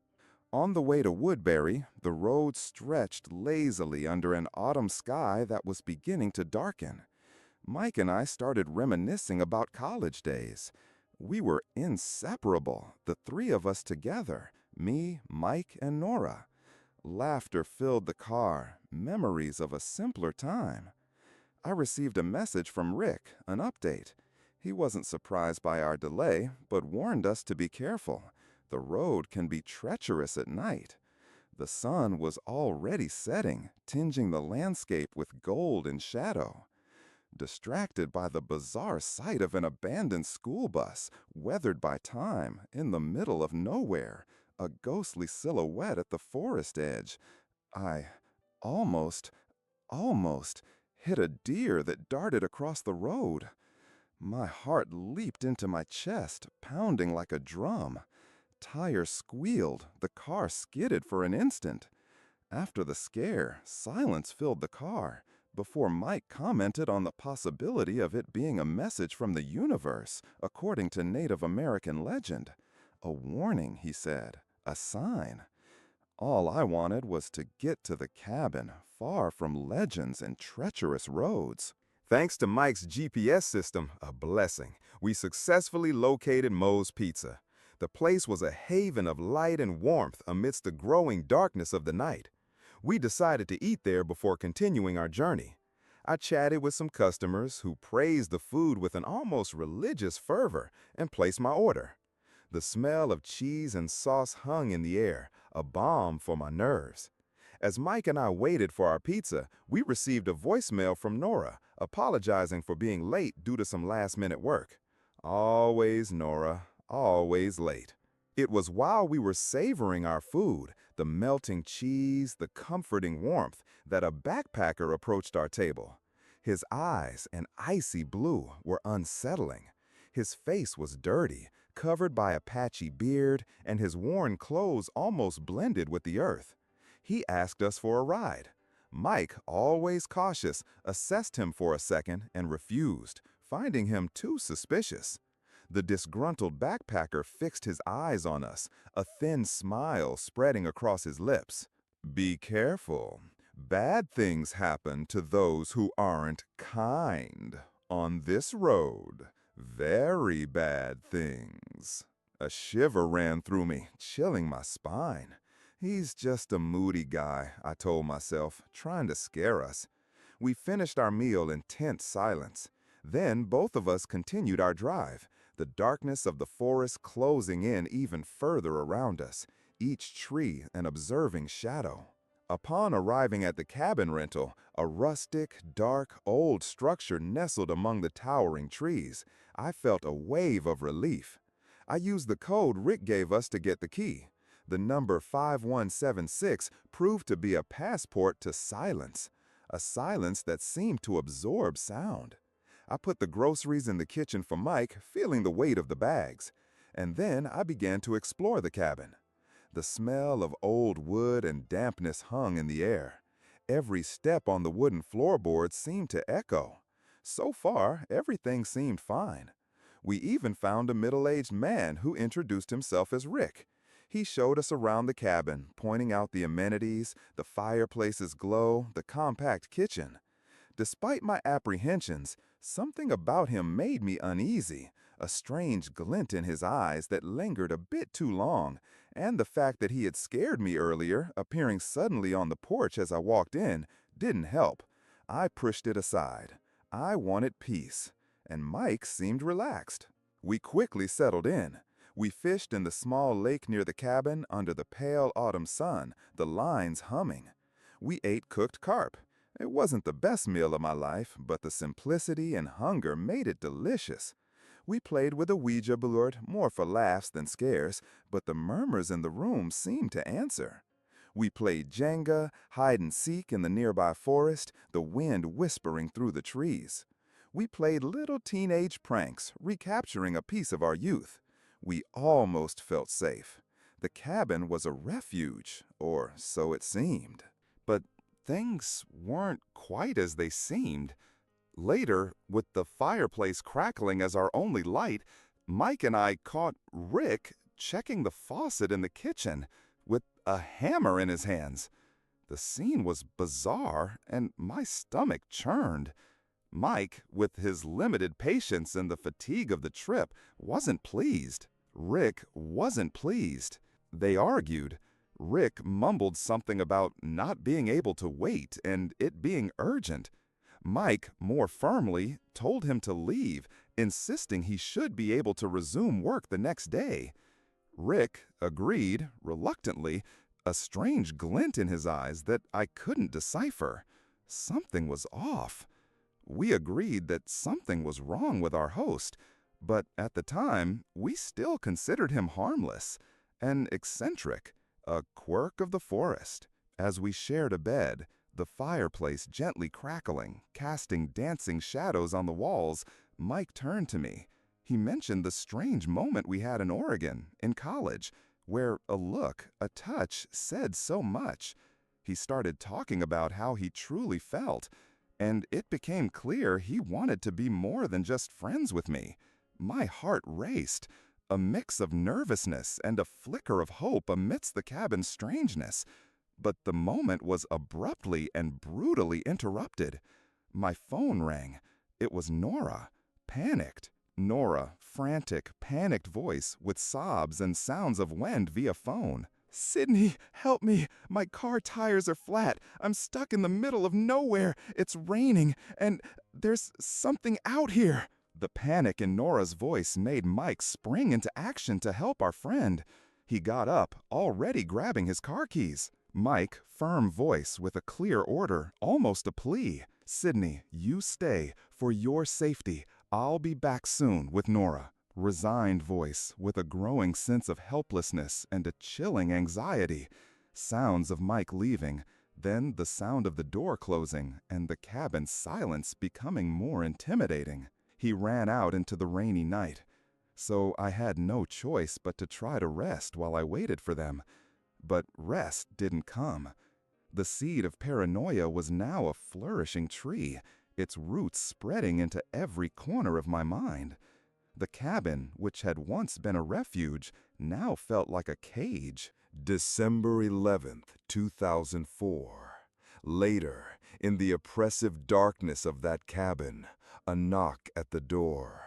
On the way to Woodbury, the road stretched lazily under an autumn sky that was beginning to darken. Mike and I started reminiscing about college days. We were inseparable, the 3 of us together, me, Mike, and Nora. Laughter filled the car, memories of a simpler time. I received a message from Rick, an update. He wasn't surprised by our delay, but warned us to be careful. The road can be treacherous at night. The sun was already setting, tinging the landscape with gold and shadow. Distracted by the bizarre sight of an abandoned school bus, weathered by time, in the middle of nowhere, a ghostly silhouette at the forest edge, I almost hit a deer that darted across the road. My heart leaped into my chest, pounding like a drum. Tires squealed, the car skidded for an instant. After the scare, silence filled the car, before Mike commented on the possibility of it being a message from the universe, according to Native American legend. A warning, he said, a sign. All I wanted was to get to the cabin, far from legends and treacherous roads. Thanks to Mike's GPS system, a blessing, we successfully located Moe's Pizza. The place was a haven of light and warmth amidst the growing darkness of the night. We decided to eat there before continuing our journey. I chatted with some customers who praised the food with an almost religious fervor and placed my order. The smell of cheese and sauce hung in the air, a balm for my nerves. As Mike and I waited for our pizza, we received a voicemail from Nora, apologizing for being late due to some last-minute work. Always Nora, always late. It was while we were savoring our food, the melting cheese, the comforting warmth, that a backpacker approached our table. His eyes, an icy blue, were unsettling. His face was dirty, covered by a patchy beard, and his worn clothes almost blended with the earth. He asked us for a ride. Mike, always cautious, assessed him for a second and refused, finding him too suspicious. The disgruntled backpacker fixed his eyes on us, a thin smile spreading across his lips. Be careful. Bad things happen to those who aren't kind. On this road, very bad things. A shiver ran through me, chilling my spine. He's just a moody guy, I told myself, trying to scare us. We finished our meal in tense silence. Then both of us continued our drive, the darkness of the forest closing in even further around us, each tree an observing shadow. Upon arriving at the cabin rental, a rustic, dark, old structure nestled among the towering trees, I felt a wave of relief. I used the code Rick gave us to get the key. The number 5176 proved to be a passport to silence, a silence that seemed to absorb sound. I put the groceries in the kitchen for Mike, feeling the weight of the bags. And then I began to explore the cabin. The smell of old wood and dampness hung in the air. Every step on the wooden floorboards seemed to echo. So far, everything seemed fine. We even found a middle-aged man who introduced himself as Rick. He showed us around the cabin, pointing out the amenities, the fireplace's glow, the compact kitchen. Despite my apprehensions, something about him made me uneasy, a strange glint in his eyes that lingered a bit too long, and the fact that he had scared me earlier, appearing suddenly on the porch as I walked in, didn't help. I pushed it aside. I wanted peace, and Mike seemed relaxed. We quickly settled in. We fished in the small lake near the cabin under the pale autumn sun, the lines humming. We ate cooked carp. It wasn't the best meal of my life, but the simplicity and hunger made it delicious. We played with a Ouija board, more for laughs than scares, but the murmurs in the room seemed to answer. We played Jenga, hide and seek in the nearby forest, the wind whispering through the trees. We played little teenage pranks, recapturing a piece of our youth. We almost felt safe. The cabin was a refuge, or so it seemed. But things weren't quite as they seemed. Later, with the fireplace crackling as our only light, Mike and I caught Rick checking the faucet in the kitchen with a hammer in his hands. The scene was bizarre, and my stomach churned. Mike, with his limited patience and the fatigue of the trip, wasn't pleased. Rick wasn't pleased. They argued. Rick mumbled something about not being able to wait and it being urgent. Mike, more firmly, told him to leave, insisting he should be able to resume work the next day. Rick agreed, reluctantly, a strange glint in his eyes that I couldn't decipher. Something was off. We agreed that something was wrong with our host, but at the time, we still considered him harmless, an eccentric, a quirk of the forest. As we shared a bed, the fireplace gently crackling, casting dancing shadows on the walls, Mike turned to me. He mentioned the strange moment we had in Oregon, in college, where a look, a touch, said so much. He started talking about how he truly felt, and it became clear he wanted to be more than just friends with me. My heart raced, a mix of nervousness and a flicker of hope amidst the cabin's strangeness. But the moment was abruptly and brutally interrupted. My phone rang. It was Nora, panicked. Nora, frantic, panicked voice with sobs and sounds of wind via phone. "Sydney, help me! My car tires are flat. I'm stuck in the middle of nowhere. It's raining, and there's something out here." The panic in Nora's voice made Mike spring into action to help our friend. He got up, already grabbing his car keys. Mike, firm voice with a clear order, almost a plea. "Sydney, you stay. For your safety. I'll be back soon with Nora." Resigned voice with a growing sense of helplessness and a chilling anxiety. Sounds of Mike leaving, then the sound of the door closing and the cabin's silence becoming more intimidating. He ran out into the rainy night. So I had no choice but to try to rest while I waited for them. But rest didn't come. The seed of paranoia was now a flourishing tree, its roots spreading into every corner of my mind. The cabin, which had once been a refuge, now felt like a cage. December 11th, 2004. Later, in the oppressive darkness of that cabin, a knock at the door.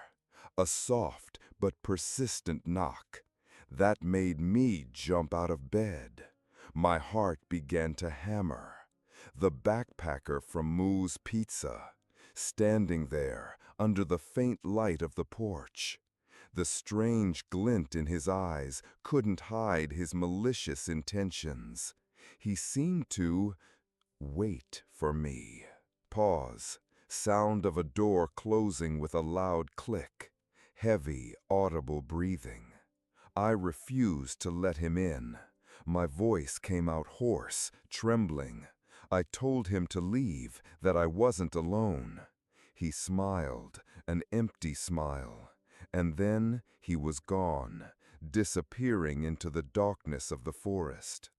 A soft but persistent knock. That made me jump out of bed. My heart began to hammer. The backpacker from Moo's Pizza, standing there under the faint light of the porch. The strange glint in his eyes couldn't hide his malicious intentions. He seemed to wait for me. Pause. Sound of a door closing with a loud click. Heavy, audible breathing. I refused to let him in. My voice came out hoarse, trembling. I told him to leave, that I wasn't alone. He smiled, an empty smile, and then he was gone, disappearing into the darkness of the forest.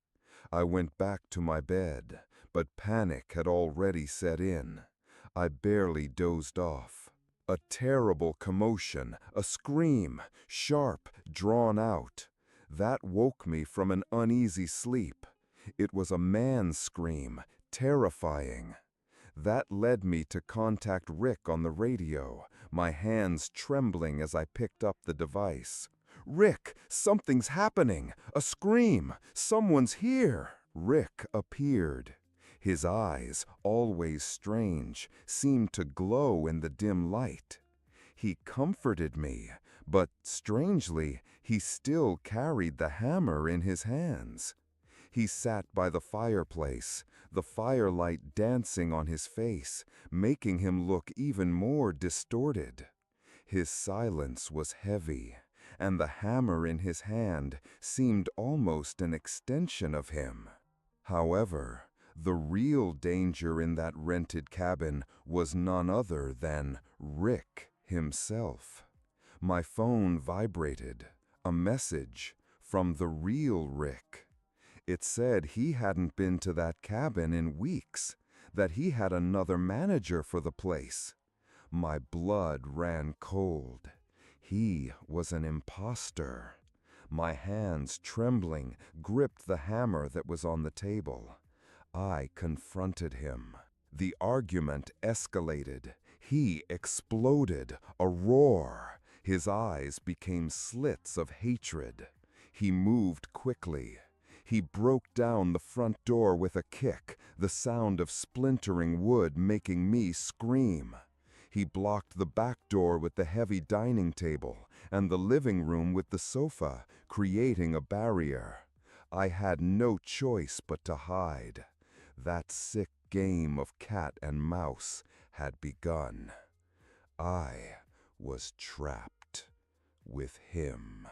I went back to my bed, but panic had already set in. I barely dozed off. A terrible commotion, a scream, sharp, drawn out. That woke me from an uneasy sleep. It was a man's scream, terrifying. That led me to contact Rick on the radio, my hands trembling as I picked up the device. "Rick, something's happening! A scream! Someone's here!" Rick appeared. His eyes, always strange, seemed to glow in the dim light. He comforted me, but strangely, he still carried the hammer in his hands. He sat by the fireplace, the firelight dancing on his face, making him look even more distorted. His silence was heavy, and the hammer in his hand seemed almost an extension of him. However, the real danger in that rented cabin was none other than Rick himself. My phone vibrated, a message from the real Rick. It said he hadn't been to that cabin in weeks, that he had another manager for the place. My blood ran cold. He was an imposter. My hands, trembling, gripped the hammer that was on the table. I confronted him. The argument escalated. He exploded, a roar. His eyes became slits of hatred. He moved quickly. He broke down the front door with a kick, the sound of splintering wood making me scream. He blocked the back door with the heavy dining table and the living room with the sofa, creating a barrier. I had no choice but to hide. That sick game of cat and mouse had begun. I was trapped with him.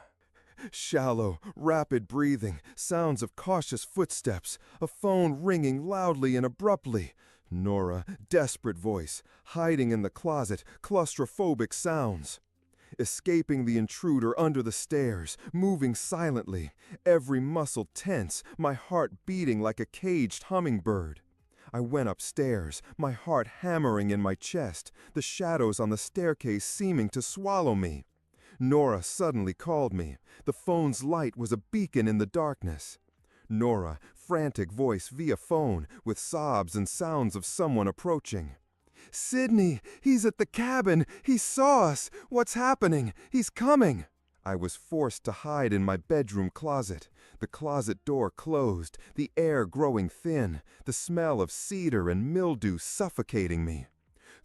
Shallow, rapid breathing, sounds of cautious footsteps, a phone ringing loudly and abruptly. Nora, desperate voice, hiding in the closet, claustrophobic sounds. Escaping the intruder under the stairs, moving silently, every muscle tense, my heart beating like a caged hummingbird. I went upstairs, my heart hammering in my chest, the shadows on the staircase seeming to swallow me. Nora suddenly called me. The phone's light was a beacon in the darkness. Nora, frantic voice via phone, with sobs and sounds of someone approaching. "Sydney, he's at the cabin. He saw us. What's happening? He's coming." I was forced to hide in my bedroom closet. The closet door closed, the air growing thin, the smell of cedar and mildew suffocating me.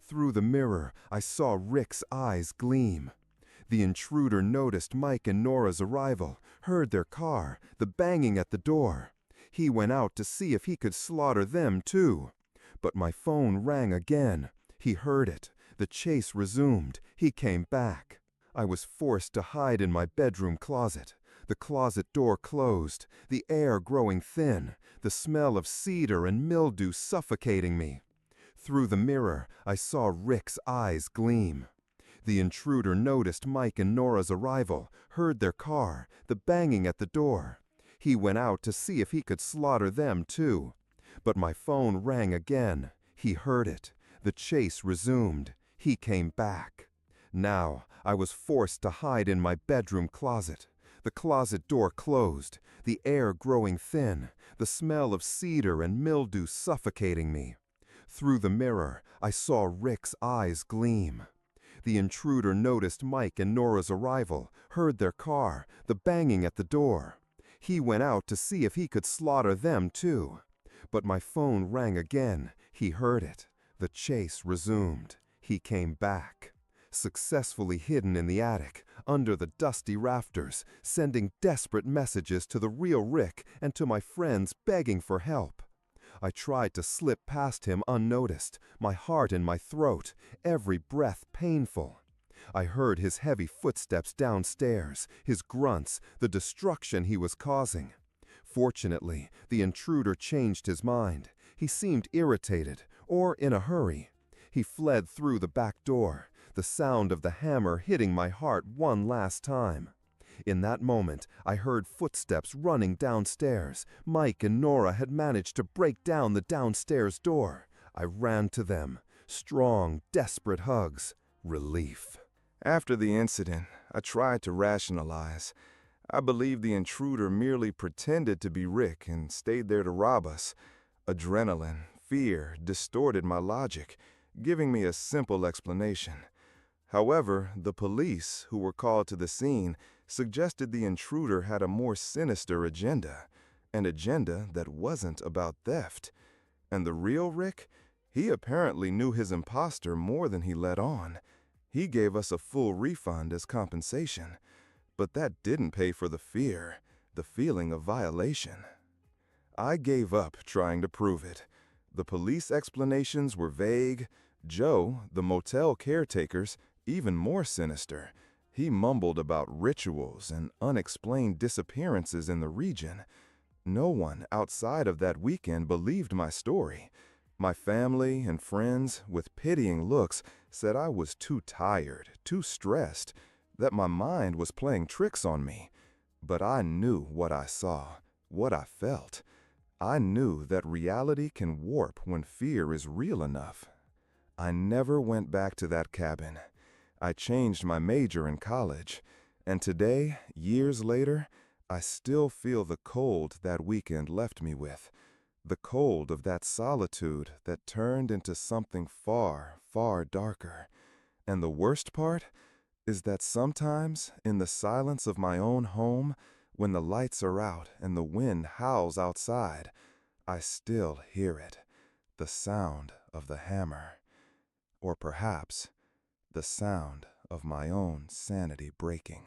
Through the mirror, I saw Rick's eyes gleam. The intruder noticed Mike and Nora's arrival, heard their car, the banging at the door. He went out to see if he could slaughter them too. But my phone rang again. He heard it. The chase resumed. He came back. I was forced to hide in my bedroom closet. The closet door closed, the air growing thin, the smell of cedar and mildew suffocating me. Through the mirror, I saw Rick's eyes gleam. The intruder noticed Mike and Nora's arrival, heard their car, the banging at the door. He went out to see if he could slaughter them too. But my phone rang again. He heard it. The chase resumed. He came back. Now, I was forced to hide in my bedroom closet. The closet door closed, the air growing thin, the smell of cedar and mildew suffocating me. Through the mirror, I saw Rick's eyes gleam. The intruder noticed Mike and Nora's arrival, heard their car, the banging at the door. He went out to see if he could slaughter them too. But my phone rang again. He heard it. The chase resumed. He came back. Successfully hidden in the attic, under the dusty rafters, sending desperate messages to the real Rick and to my friends begging for help. I tried to slip past him unnoticed, my heart in my throat, every breath painful. I heard his heavy footsteps downstairs, his grunts, the destruction he was causing. Fortunately, the intruder changed his mind. He seemed irritated, or in a hurry. He fled through the back door, the sound of the hammer hitting my heart one last time. In that moment, I heard footsteps running downstairs. Mike and Nora had managed to break down the downstairs door. I ran to them. Strong, desperate hugs. Relief. After the incident, I tried to rationalize. I believed the intruder merely pretended to be Rick and stayed there to rob us. Adrenaline, fear, distorted my logic, giving me a simple explanation. However, the police, who were called to the scene, suggested the intruder had a more sinister agenda, an agenda that wasn't about theft. And the real Rick? He apparently knew his imposter more than he let on. He gave us a full refund as compensation, but that didn't pay for the fear, the feeling of violation. I gave up trying to prove it. The police explanations were vague. Joe, the motel caretaker's, even more sinister. He mumbled about rituals and unexplained disappearances in the region. No one outside of that weekend believed my story. My family and friends, with pitying looks, said I was too tired, too stressed, that my mind was playing tricks on me. But I knew what I saw, what I felt. I knew that reality can warp when fear is real enough. I never went back to that cabin. I changed my major in college, and today, years later, I still feel the cold that weekend left me with. The cold of that solitude that turned into something far, far darker. And the worst part is that sometimes, in the silence of my own home, when the lights are out and the wind howls outside, I still hear it, the sound of the hammer. Or perhaps, the sound of my own sanity breaking.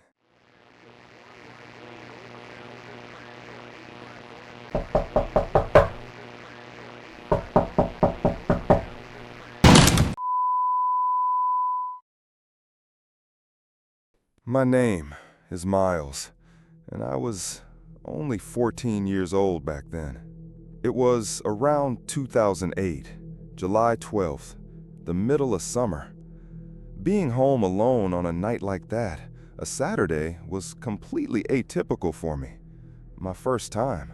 My name is Miles, and I was only 14 years old back then. It was around 2008, July 12th, the middle of summer. Being home alone on a night like that, a Saturday, was completely atypical for me. My first time.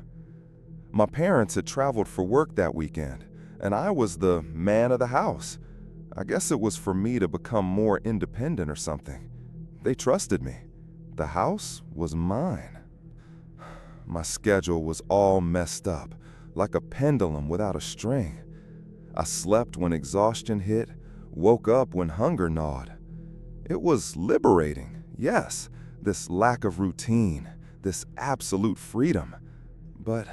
My parents had traveled for work that weekend, and I was the man of the house. I guess it was for me to become more independent or something. They trusted me. The house was mine. My schedule was all messed up, like a pendulum without a string. I slept when exhaustion hit, woke up when hunger gnawed. It was liberating, yes, this lack of routine, this absolute freedom. But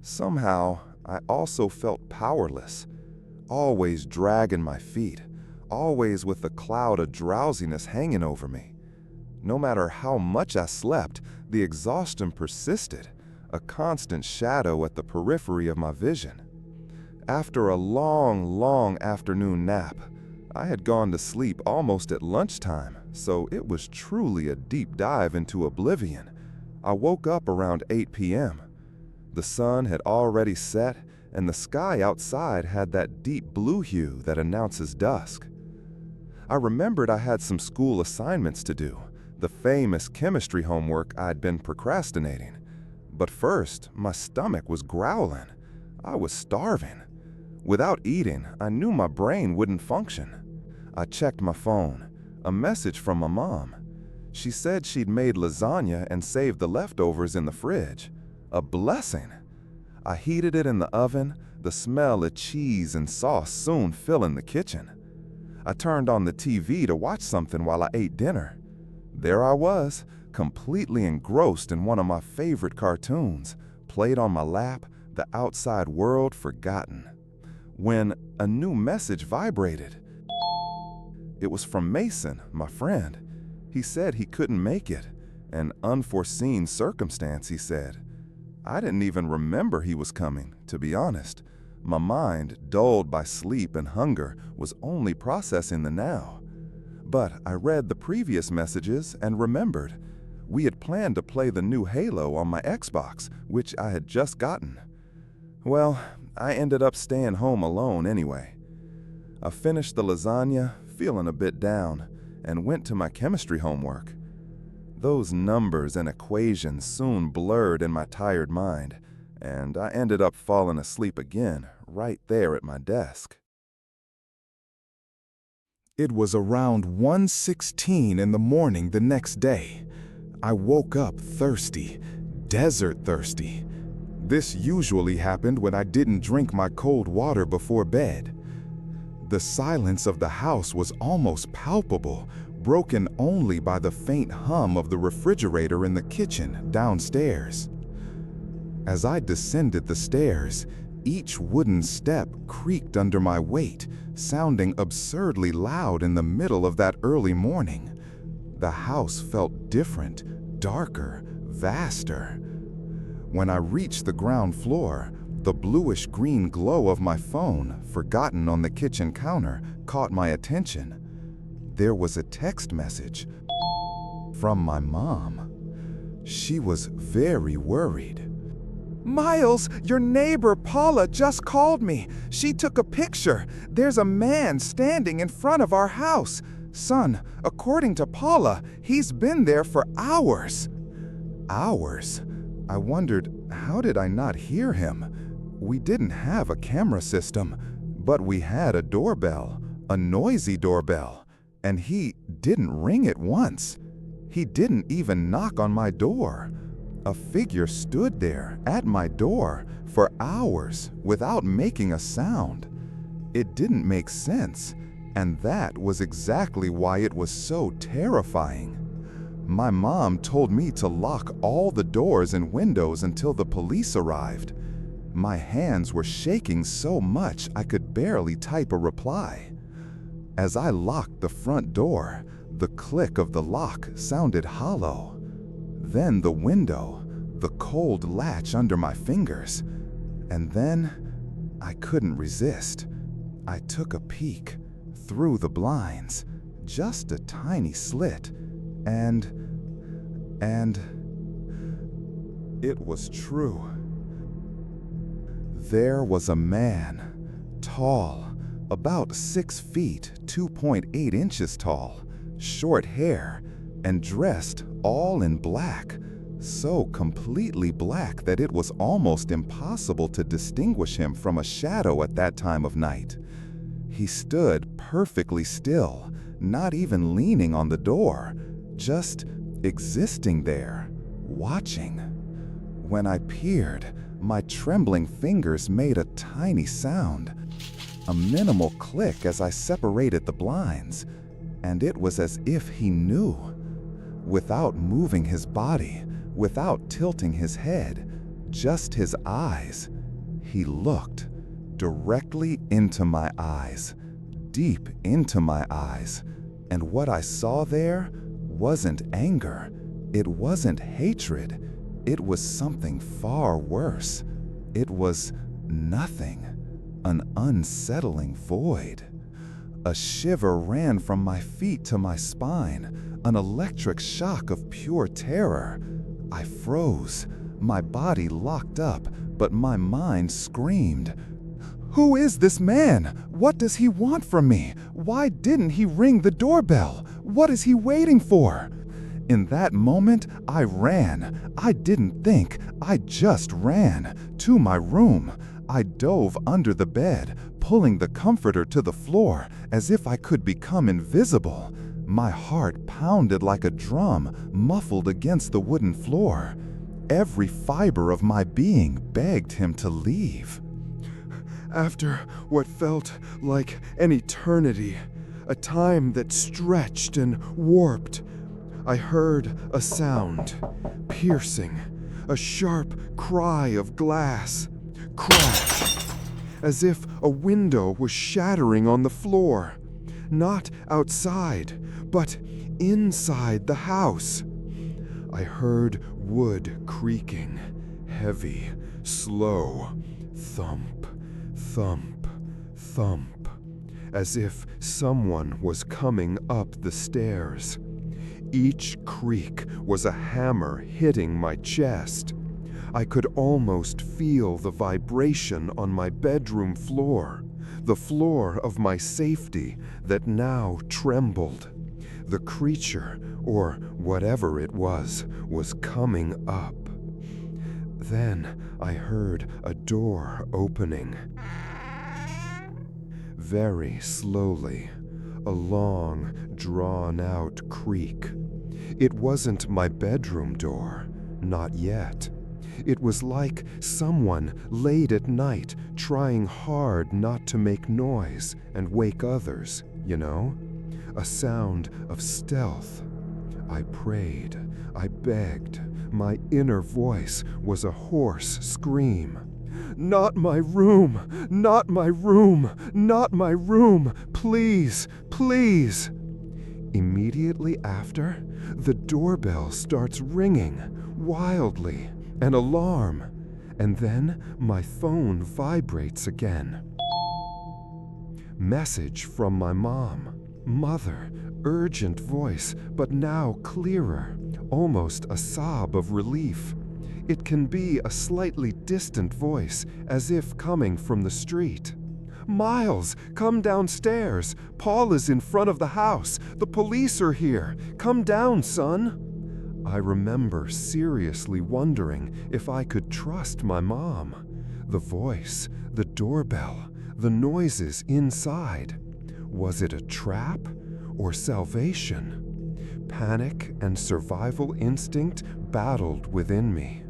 somehow, I also felt powerless, always dragging my feet, always with a cloud of drowsiness hanging over me. No matter how much I slept, the exhaustion persisted, a constant shadow at the periphery of my vision. After a long afternoon nap, I had gone to sleep almost at lunchtime, so it was truly a deep dive into oblivion. I woke up around 8 p.m. The sun had already set, and the sky outside had that deep blue hue that announces dusk. I remembered I had some school assignments to do, the famous chemistry homework I'd been procrastinating. But first, my stomach was growling. I was starving. Without eating, I knew my brain wouldn't function. I checked my phone. A message from my mom. She said she'd made lasagna and saved the leftovers in the fridge. A blessing. I heated it in the oven, the smell of cheese and sauce soon filling the kitchen. I turned on the TV to watch something while I ate dinner. There I was, completely engrossed in one of my favorite cartoons, played on my lap, the outside world forgotten. When a new message vibrated. It was from Mason, my friend. He said he couldn't make it. An unforeseen circumstance, he said. I didn't even remember he was coming, to be honest. My mind, dulled by sleep and hunger, was only processing the now. But I read the previous messages and remembered. We had planned to play the new Halo on my Xbox, which I had just gotten. Well, I ended up staying home alone anyway. I finished the lasagna, feeling a bit down, and went to my chemistry homework. Those numbers and equations soon blurred in my tired mind, and I ended up falling asleep again, right there at my desk. It was around 1:16 in the morning the next day. I woke up thirsty, desert thirsty. This usually happened when I didn't drink my cold water before bed. The silence of the house was almost palpable, broken only by the faint hum of the refrigerator in the kitchen downstairs. As I descended the stairs, each wooden step creaked under my weight, sounding absurdly loud in the middle of that early morning. The house felt different, darker, vaster. When I reached the ground floor, the bluish-green glow of my phone, forgotten on the kitchen counter, caught my attention. There was a text message from my mom. She was very worried. "Miles, your neighbor Paula just called me. She took a picture. There's a man standing in front of our house. Son, according to Paula, he's been there for hours." Hours? I wondered, how did I not hear him? We didn't have a camera system, but we had a doorbell, a noisy doorbell, and he didn't ring it once. He didn't even knock on my door. A figure stood there at my door for hours without making a sound. It didn't make sense, and that was exactly why it was so terrifying. My mom told me to lock all the doors and windows until the police arrived. My hands were shaking so much I could barely type a reply. As I locked the front door, the click of the lock sounded hollow. Then the window, the cold latch under my fingers. And then I couldn't resist. I took a peek through the blinds, just a tiny slit, and it was true. There was a man, tall, about 6 feet, 2.8 inches tall, short hair, and dressed all in black, so completely black that it was almost impossible to distinguish him from a shadow at that time of night. He stood perfectly still, not even leaning on the door, just existing there, watching. When I peered, my trembling fingers made a tiny sound, a minimal click as I separated the blinds, and it was as if he knew. Without moving his body, without tilting his head, just his eyes, he looked directly into my eyes, deep into my eyes, and what I saw there wasn't anger, it wasn't hatred, it was something far worse. It was nothing, an unsettling void. A shiver ran from my feet to my spine, an electric shock of pure terror. I froze, my body locked up, but my mind screamed. Who is this man? What does he want from me? Why didn't he ring the doorbell? What is he waiting for? In that moment, I ran. I didn't think, I just ran to my room. I dove under the bed, pulling the comforter to the floor as if I could become invisible. My heart pounded like a drum, muffled against the wooden floor. Every fiber of my being begged him to leave. After what felt like an eternity, a time that stretched and warped, I heard a sound, piercing, a sharp cry of glass. Crash! As if a window was shattering on the floor. Not outside, but inside the house. I heard wood creaking, heavy, slow, thump, thump, thump, as if someone was coming up the stairs. Each creak was a hammer hitting my chest. I could almost feel the vibration on my bedroom floor, the floor of my safety that now trembled. The creature, or whatever it was coming up. Then I heard a door opening. Very slowly, a long, drawn-out creak. It wasn't my bedroom door, not yet. It was like someone late at night trying hard not to make noise and wake others, you know? A sound of stealth. I prayed, I begged. My inner voice was a hoarse scream. Not my room! Not my room! Not my room! Please! Please! Immediately after, the doorbell starts ringing, wildly, an alarm, and then my phone vibrates again. Message from my mom. Mother, urgent voice, but now clearer, almost a sob of relief. It can be a slightly distant voice, as if coming from the street. Miles, come downstairs. Paul is in front of the house. The police are here. Come down, son. I remember seriously wondering if I could trust my mom. The voice, the doorbell, the noises inside. Was it a trap or salvation? Panic and survival instinct battled within me.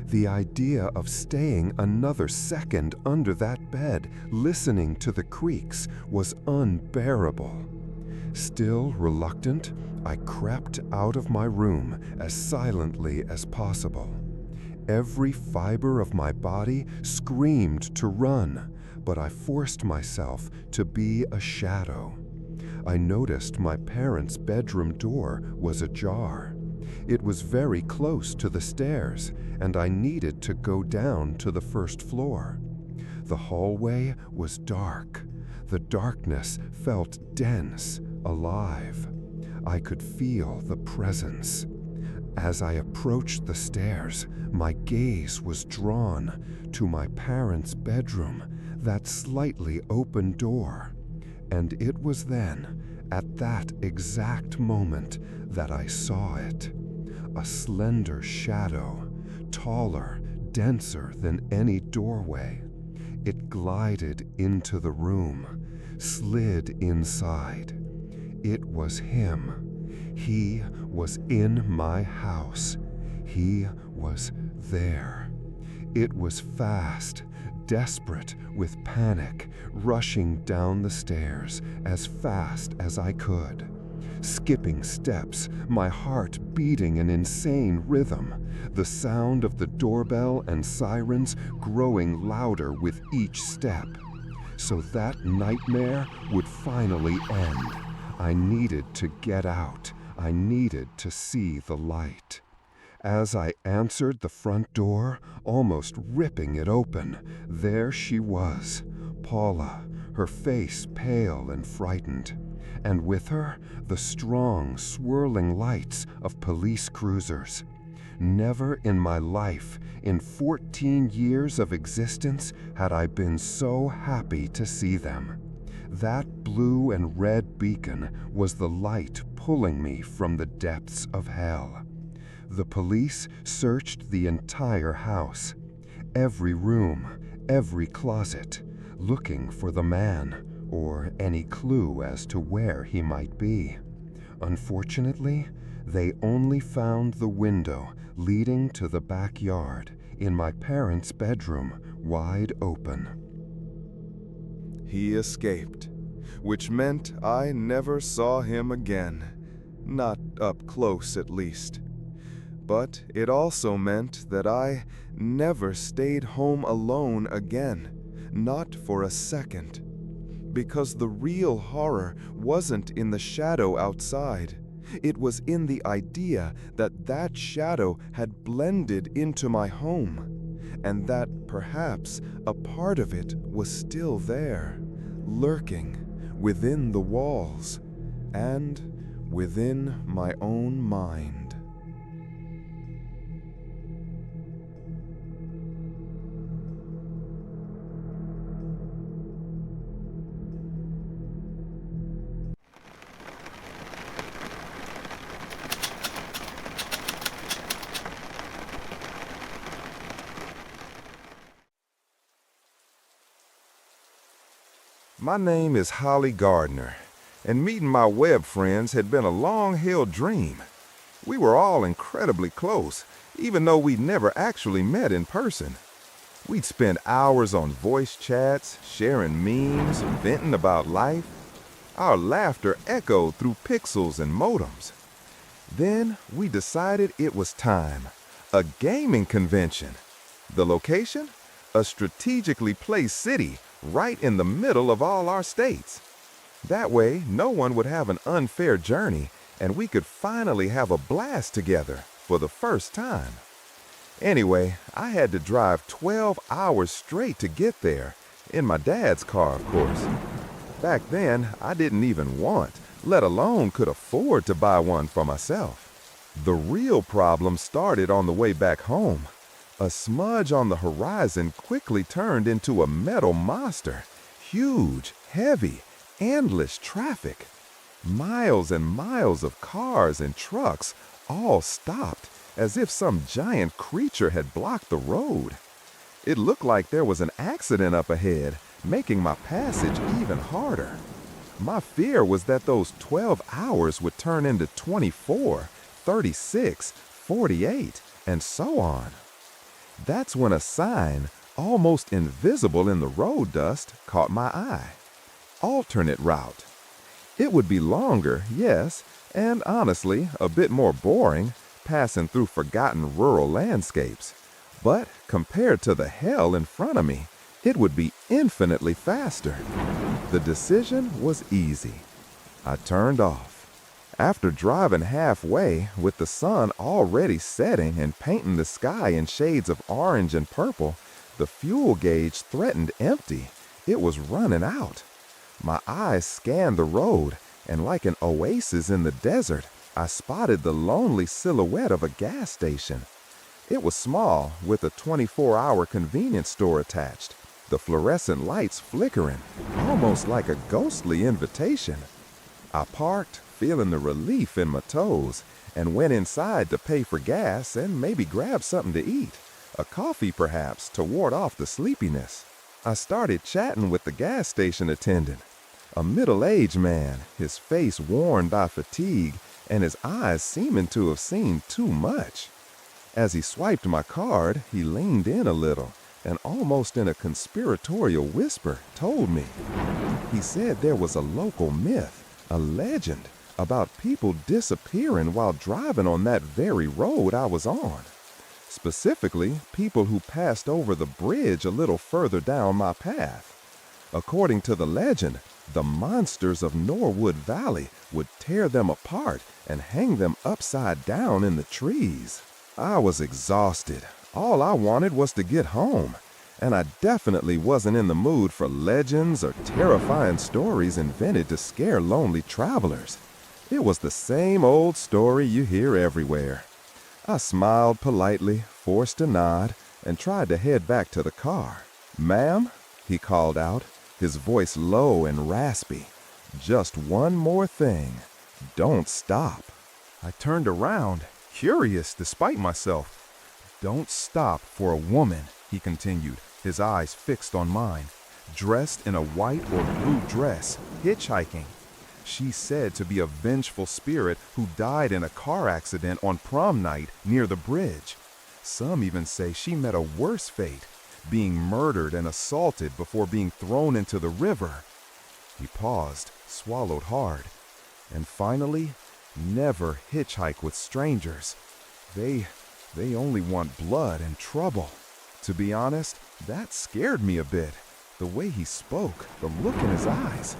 The idea of staying another second under that bed, listening to the creaks, was unbearable. Still reluctant, I crept out of my room as silently as possible. Every fiber of my body screamed to run, but I forced myself to be a shadow. I noticed my parents' bedroom door was ajar. It was very close to the stairs, and I needed to go down to the first floor. The hallway was dark. The darkness felt dense, alive. I could feel the presence. As I approached the stairs, my gaze was drawn to my parents' bedroom, that slightly open door. And it was then, at that exact moment, that I saw it. a slender shadow, taller, denser than any doorway. It glided into the room, slid inside. It was him. He was in my house. He was there. It was fast, desperate with panic, rushing down the stairs as fast as I could. Skipping steps, my heart beating an insane rhythm, the sound of the doorbell and sirens growing louder with each step. So that nightmare would finally end. I needed to get out. I needed to see the light. As I answered the front door, almost ripping it open, there she was, Paula, her face pale and frightened, and with her the strong, swirling lights of police cruisers. Never in my life, in 14 years of existence, had I been so happy to see them. That blue and red beacon was the light pulling me from the depths of hell. The police searched the entire house, every room, every closet, looking for the man or any clue as to where he might be. Unfortunately, they only found the window leading to the backyard in my parents' bedroom wide open. He escaped, which meant I never saw him again, not up close at least. But it also meant that I never stayed home alone again, not for a second. Because the real horror wasn't in the shadow outside. It was in the idea that that shadow had blended into my home, and that perhaps a part of it was still there, lurking within the walls and within my own mind. My name is Holly Gardner, and meeting my web friends had been a long-held dream. We were all incredibly close, even though we'd never actually met in person. We'd spend hours on voice chats, sharing memes, venting about life. Our laughter echoed through pixels and modems. Then we decided it was time. A gaming convention. The location? A strategically placed city right in the middle of all our states. That way, no one would have an unfair journey, and we could finally have a blast together for the first time. Anyway, I had to drive 12 hours straight to get there, in my dad's car, of course. Back then, I didn't even want, let alone could afford to buy one for myself. The real problem started on the way back home. A smudge on the horizon quickly turned into a metal monster. Huge, heavy, endless traffic. Miles and miles of cars and trucks all stopped as if some giant creature had blocked the road. It looked like there was an accident up ahead, making my passage even harder. My fear was that those 12 hours would turn into 24, 36, 48, and so on. That's when a sign, almost invisible in the road dust, caught my eye. Alternate route. It would be longer, yes, and honestly, a bit more boring, passing through forgotten rural landscapes. But compared to the hell in front of me, it would be infinitely faster. The decision was easy. I turned off. After driving halfway, with the sun already setting and painting the sky in shades of orange and purple, the fuel gauge threatened empty. It was running out. My eyes scanned the road, and like an oasis in the desert, I spotted the lonely silhouette of a gas station. It was small, with a 24-hour convenience store attached, the fluorescent lights flickering, almost like a ghostly invitation. I parked, feeling the relief in my toes, and went inside to pay for gas and maybe grab something to eat. A coffee, perhaps, to ward off the sleepiness. I started chatting with the gas station attendant, a middle-aged man, his face worn by fatigue and his eyes seeming to have seen too much. As he swiped my card, he leaned in a little and almost in a conspiratorial whisper told me. He said there was a local myth, a legend, about people disappearing while driving on that very road I was on. Specifically, people who passed over the bridge a little further down my path. According to the legend, the monsters of Norwood Valley would tear them apart and hang them upside down in the trees. I was exhausted. All I wanted was to get home, and I definitely wasn't in the mood for legends or terrifying stories invented to scare lonely travelers. It was the same old story you hear everywhere. I smiled politely, forced a nod, and tried to head back to the car. "Ma'am," he called out, his voice low and raspy. "Just one more thing. Don't stop." I turned around, curious despite myself. "Don't stop for a woman," he continued, his eyes fixed on mine, dressed in a white or blue dress, hitchhiking. She's said to be a vengeful spirit who died in a car accident on prom night near the bridge. Some even say she met a worse fate, being murdered and assaulted before being thrown into the river. He paused, swallowed hard, and finally, never hitchhike with strangers. They only want blood and trouble. To be honest, that scared me a bit, the way he spoke, the look in his eyes.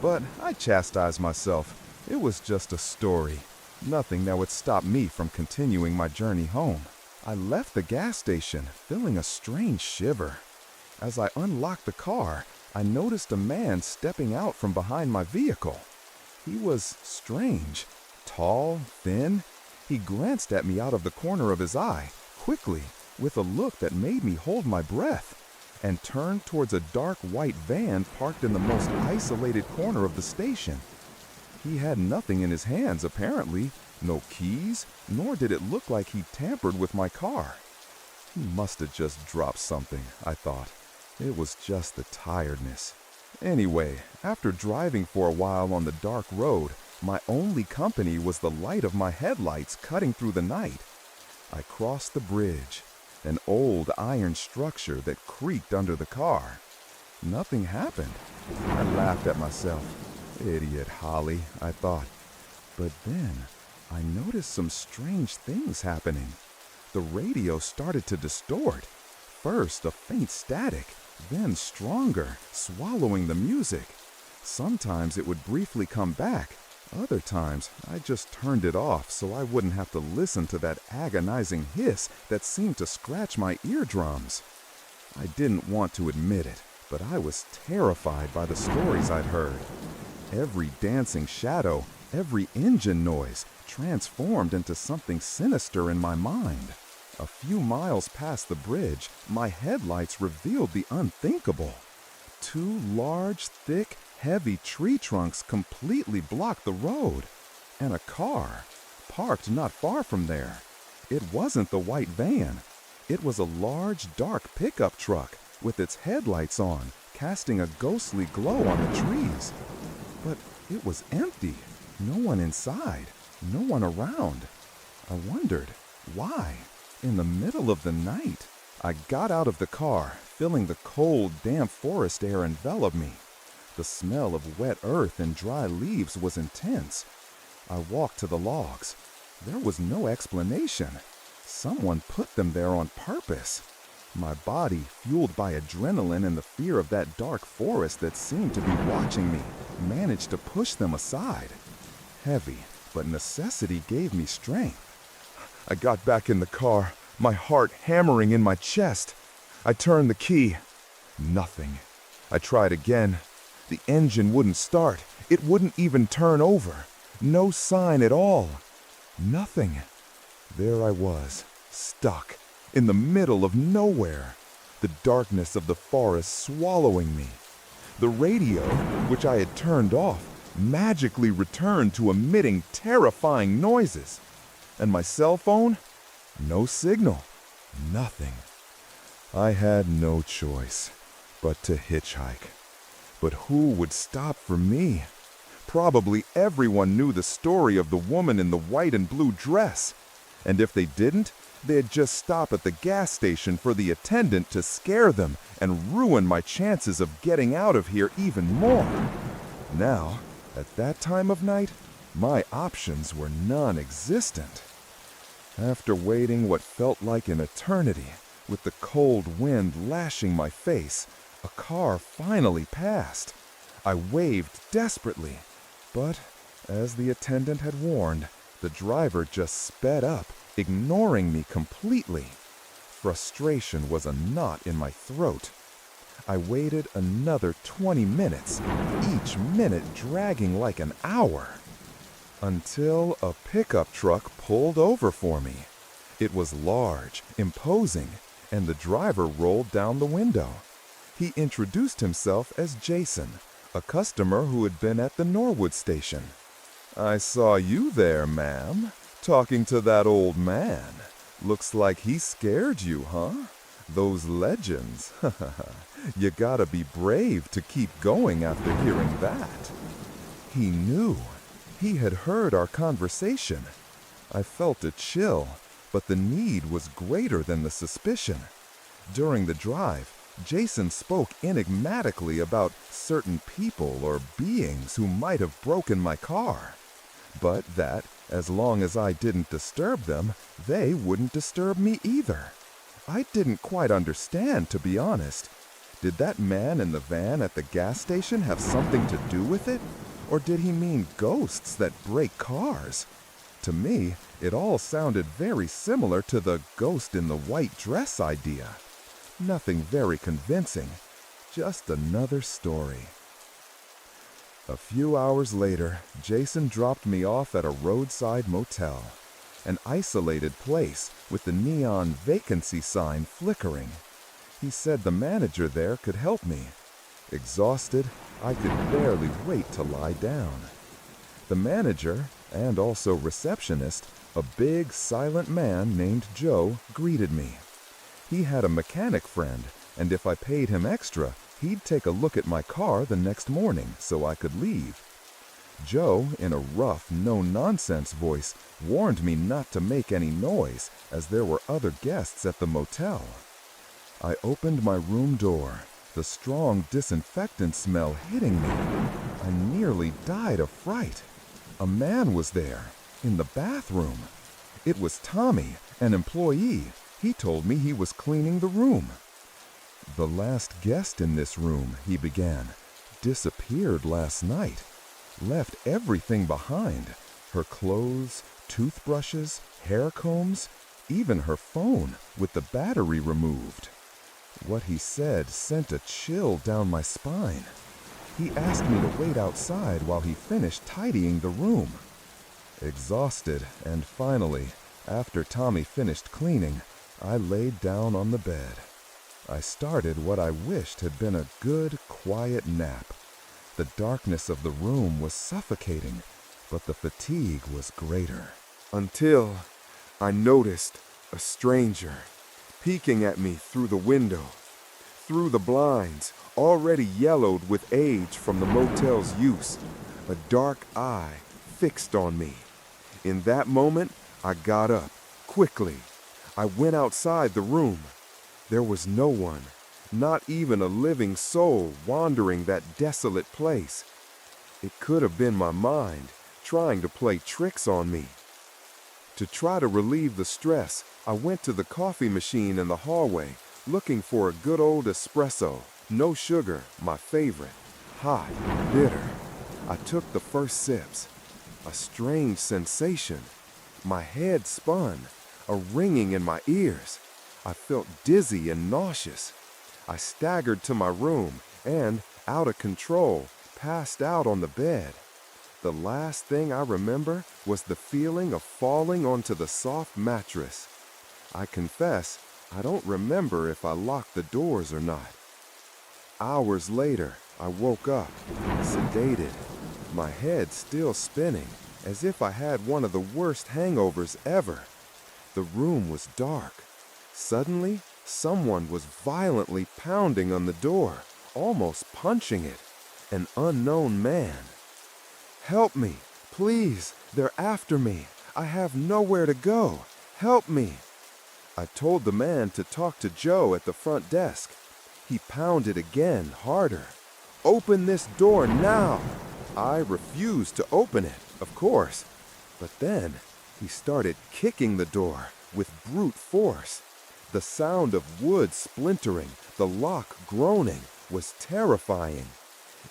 But I chastised myself. It was just a story, nothing that would stop me from continuing my journey home. I left the gas station feeling a strange shiver. As I unlocked the car, I noticed a man stepping out from behind my vehicle. He was strange, tall, thin. He glanced at me out of the corner of his eye, quickly, with a look that made me hold my breath, and turned towards a dark white van parked in the most isolated corner of the station. He had nothing in his hands, apparently, no keys, nor did it look like he tampered with my car. He must have just dropped something, I thought. It was just the tiredness. Anyway, after driving for a while on the dark road, my only company was the light of my headlights cutting through the night. I crossed the bridge, an old iron structure that creaked under the car. Nothing happened. I laughed at myself. Idiot Holly, I thought. But then, I noticed some strange things happening. The radio started to distort. First, a faint static, then stronger, swallowing the music. Sometimes it would briefly come back. Other times, I just turned it off so I wouldn't have to listen to that agonizing hiss that seemed to scratch my eardrums. I didn't want to admit it, but I was terrified by the stories I'd heard. Every dancing shadow, every engine noise, transformed into something sinister in my mind. A few miles past the bridge, my headlights revealed the unthinkable. Two large, thick, heavy tree trunks completely blocked the road, and a car, parked not far from there. It wasn't the white van. It was a large, dark pickup truck with its headlights on, casting a ghostly glow on the trees. But it was empty. No one inside. No one around. I wondered, why? In the middle of the night? I got out of the car, feeling the cold, damp forest air envelop me. The smell of wet earth and dry leaves was intense. I walked to the logs. There was no explanation. Someone put them there on purpose. My body, fueled by adrenaline and the fear of that dark forest that seemed to be watching me, managed to push them aside. Heavy, but necessity gave me strength. I got back in the car, my heart hammering in my chest. I turned the key. Nothing. I tried again. The engine wouldn't start. It wouldn't even turn over. No sign at all. Nothing. There I was, stuck, in the middle of nowhere. The darkness of the forest swallowing me. The radio, which I had turned off, magically returned to emitting terrifying noises. And my cell phone? No signal. Nothing. I had no choice but to hitchhike. But who would stop for me? Probably everyone knew the story of the woman in the white and blue dress. And if they didn't, they'd just stop at the gas station for the attendant to scare them and ruin my chances of getting out of here even more. Now, at that time of night, my options were non-existent. After waiting what felt like an eternity, with the cold wind lashing my face, a car finally passed. I waved desperately, but as the attendant had warned, the driver just sped up, ignoring me completely. Frustration was a knot in my throat. I waited another 20 minutes, each minute dragging like an hour, until a pickup truck pulled over for me. It was large, imposing, and the driver rolled down the window. He introduced himself as Jason, a customer who had been at the Norwood station. "I saw you there, ma'am, talking to that old man. Looks like he scared you, huh? Those legends. You gotta be brave to keep going after hearing that." He knew. He had heard our conversation. I felt a chill, but the need was greater than the suspicion. During the drive, Jason spoke enigmatically about certain people or beings who might have broken my car, but that, as long as I didn't disturb them, they wouldn't disturb me either. I didn't quite understand, to be honest. Did that man in the van at the gas station have something to do with it? Or did he mean ghosts that break cars? To me, it all sounded very similar to the ghost in the white dress idea. Nothing very convincing, just another story. A few hours later, Jason dropped me off at a roadside motel, an isolated place with the neon vacancy sign flickering. He said the manager there could help me. Exhausted, I could barely wait to lie down. The manager, and also receptionist, a big, silent man named Joe, greeted me. He had a mechanic friend, and if I paid him extra, he'd take a look at my car the next morning so I could leave. Joe, in a rough, no-nonsense voice, warned me not to make any noise, as there were other guests at the motel. I opened my room door, the strong disinfectant smell hitting me. I nearly died of fright. A man was there, in the bathroom. It was Tommy, an employee. He told me he was cleaning the room. "The last guest in this room," he began, "disappeared last night. Left everything behind. Her clothes, toothbrushes, hair combs, even her phone with the battery removed." What he said sent a chill down my spine. He asked me to wait outside while he finished tidying the room. Exhausted, and finally, after Tommy finished cleaning, I laid down on the bed. I started what I wished had been a good, quiet nap. The darkness of the room was suffocating, but the fatigue was greater. Until I noticed a stranger peeking at me through the window, through the blinds, already yellowed with age from the motel's use, a dark eye fixed on me. In that moment, I got up, quickly. I went outside the room. There was no one, not even a living soul wandering that desolate place. It could have been my mind, trying to play tricks on me. To try to relieve the stress, I went to the coffee machine in the hallway, looking for a good old espresso, no sugar, my favorite, hot, bitter. I took the first sips. A strange sensation. My head spun, a ringing in my ears. I felt dizzy and nauseous. I staggered to my room and, out of control, passed out on the bed. The last thing I remember was the feeling of falling onto the soft mattress. I confess, I don't remember if I locked the doors or not. Hours later, I woke up, sedated, my head still spinning, as if I had one of the worst hangovers ever. The room was dark. Suddenly, someone was violently pounding on the door, almost punching it. An unknown man. "Help me, please, they're after me. I have nowhere to go. Help me." I told the man to talk to Joe at the front desk. He pounded again, harder. "Open this door now!" I refused to open it, of course. But then he started kicking the door with brute force. The sound of wood splintering, the lock groaning, was terrifying.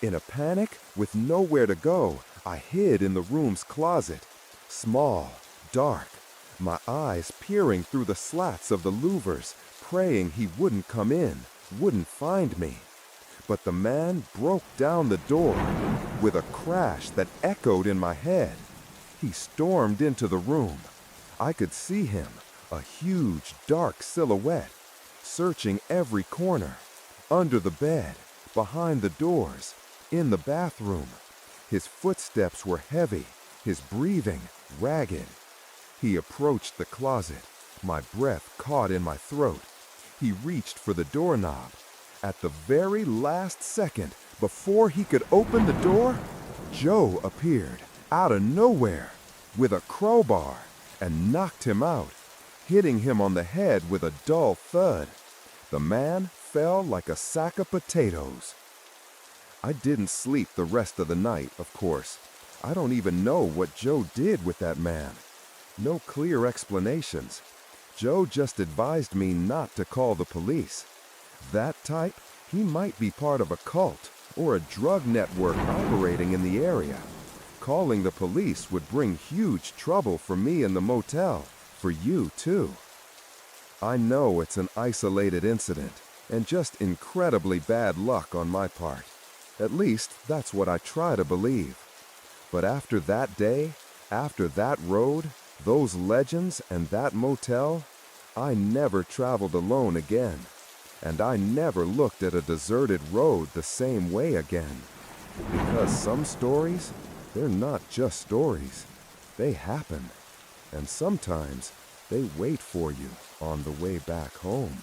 In a panic, with nowhere to go, I hid in the room's closet. Small, dark, my eyes peering through the slats of the louvers, praying he wouldn't come in, wouldn't find me. But the man broke down the door with a crash that echoed in my head. He stormed into the room. I could see him, a huge, dark silhouette, searching every corner, under the bed, behind the doors, in the bathroom. His footsteps were heavy, his breathing ragged. He approached the closet, my breath caught in my throat. He reached for the doorknob. At the very last second, before he could open the door, Joe appeared, out of nowhere, with a crowbar, and knocked him out, hitting him on the head with a dull thud. The man fell like a sack of potatoes. I didn't sleep the rest of the night, of course. I don't even know what Joe did with that man. No clear explanations. Joe just advised me not to call the police. That type, he might be part of a cult or a drug network operating in the area. Calling the police would bring huge trouble for me in the motel, for you too. I know it's an isolated incident and just incredibly bad luck on my part. At least that's what I try to believe. But after that day, after that road, those legends and that motel, I never traveled alone again. And I never looked at a deserted road the same way again. Because some stories, they're not just stories. They happen. And sometimes they wait for you on the way back home.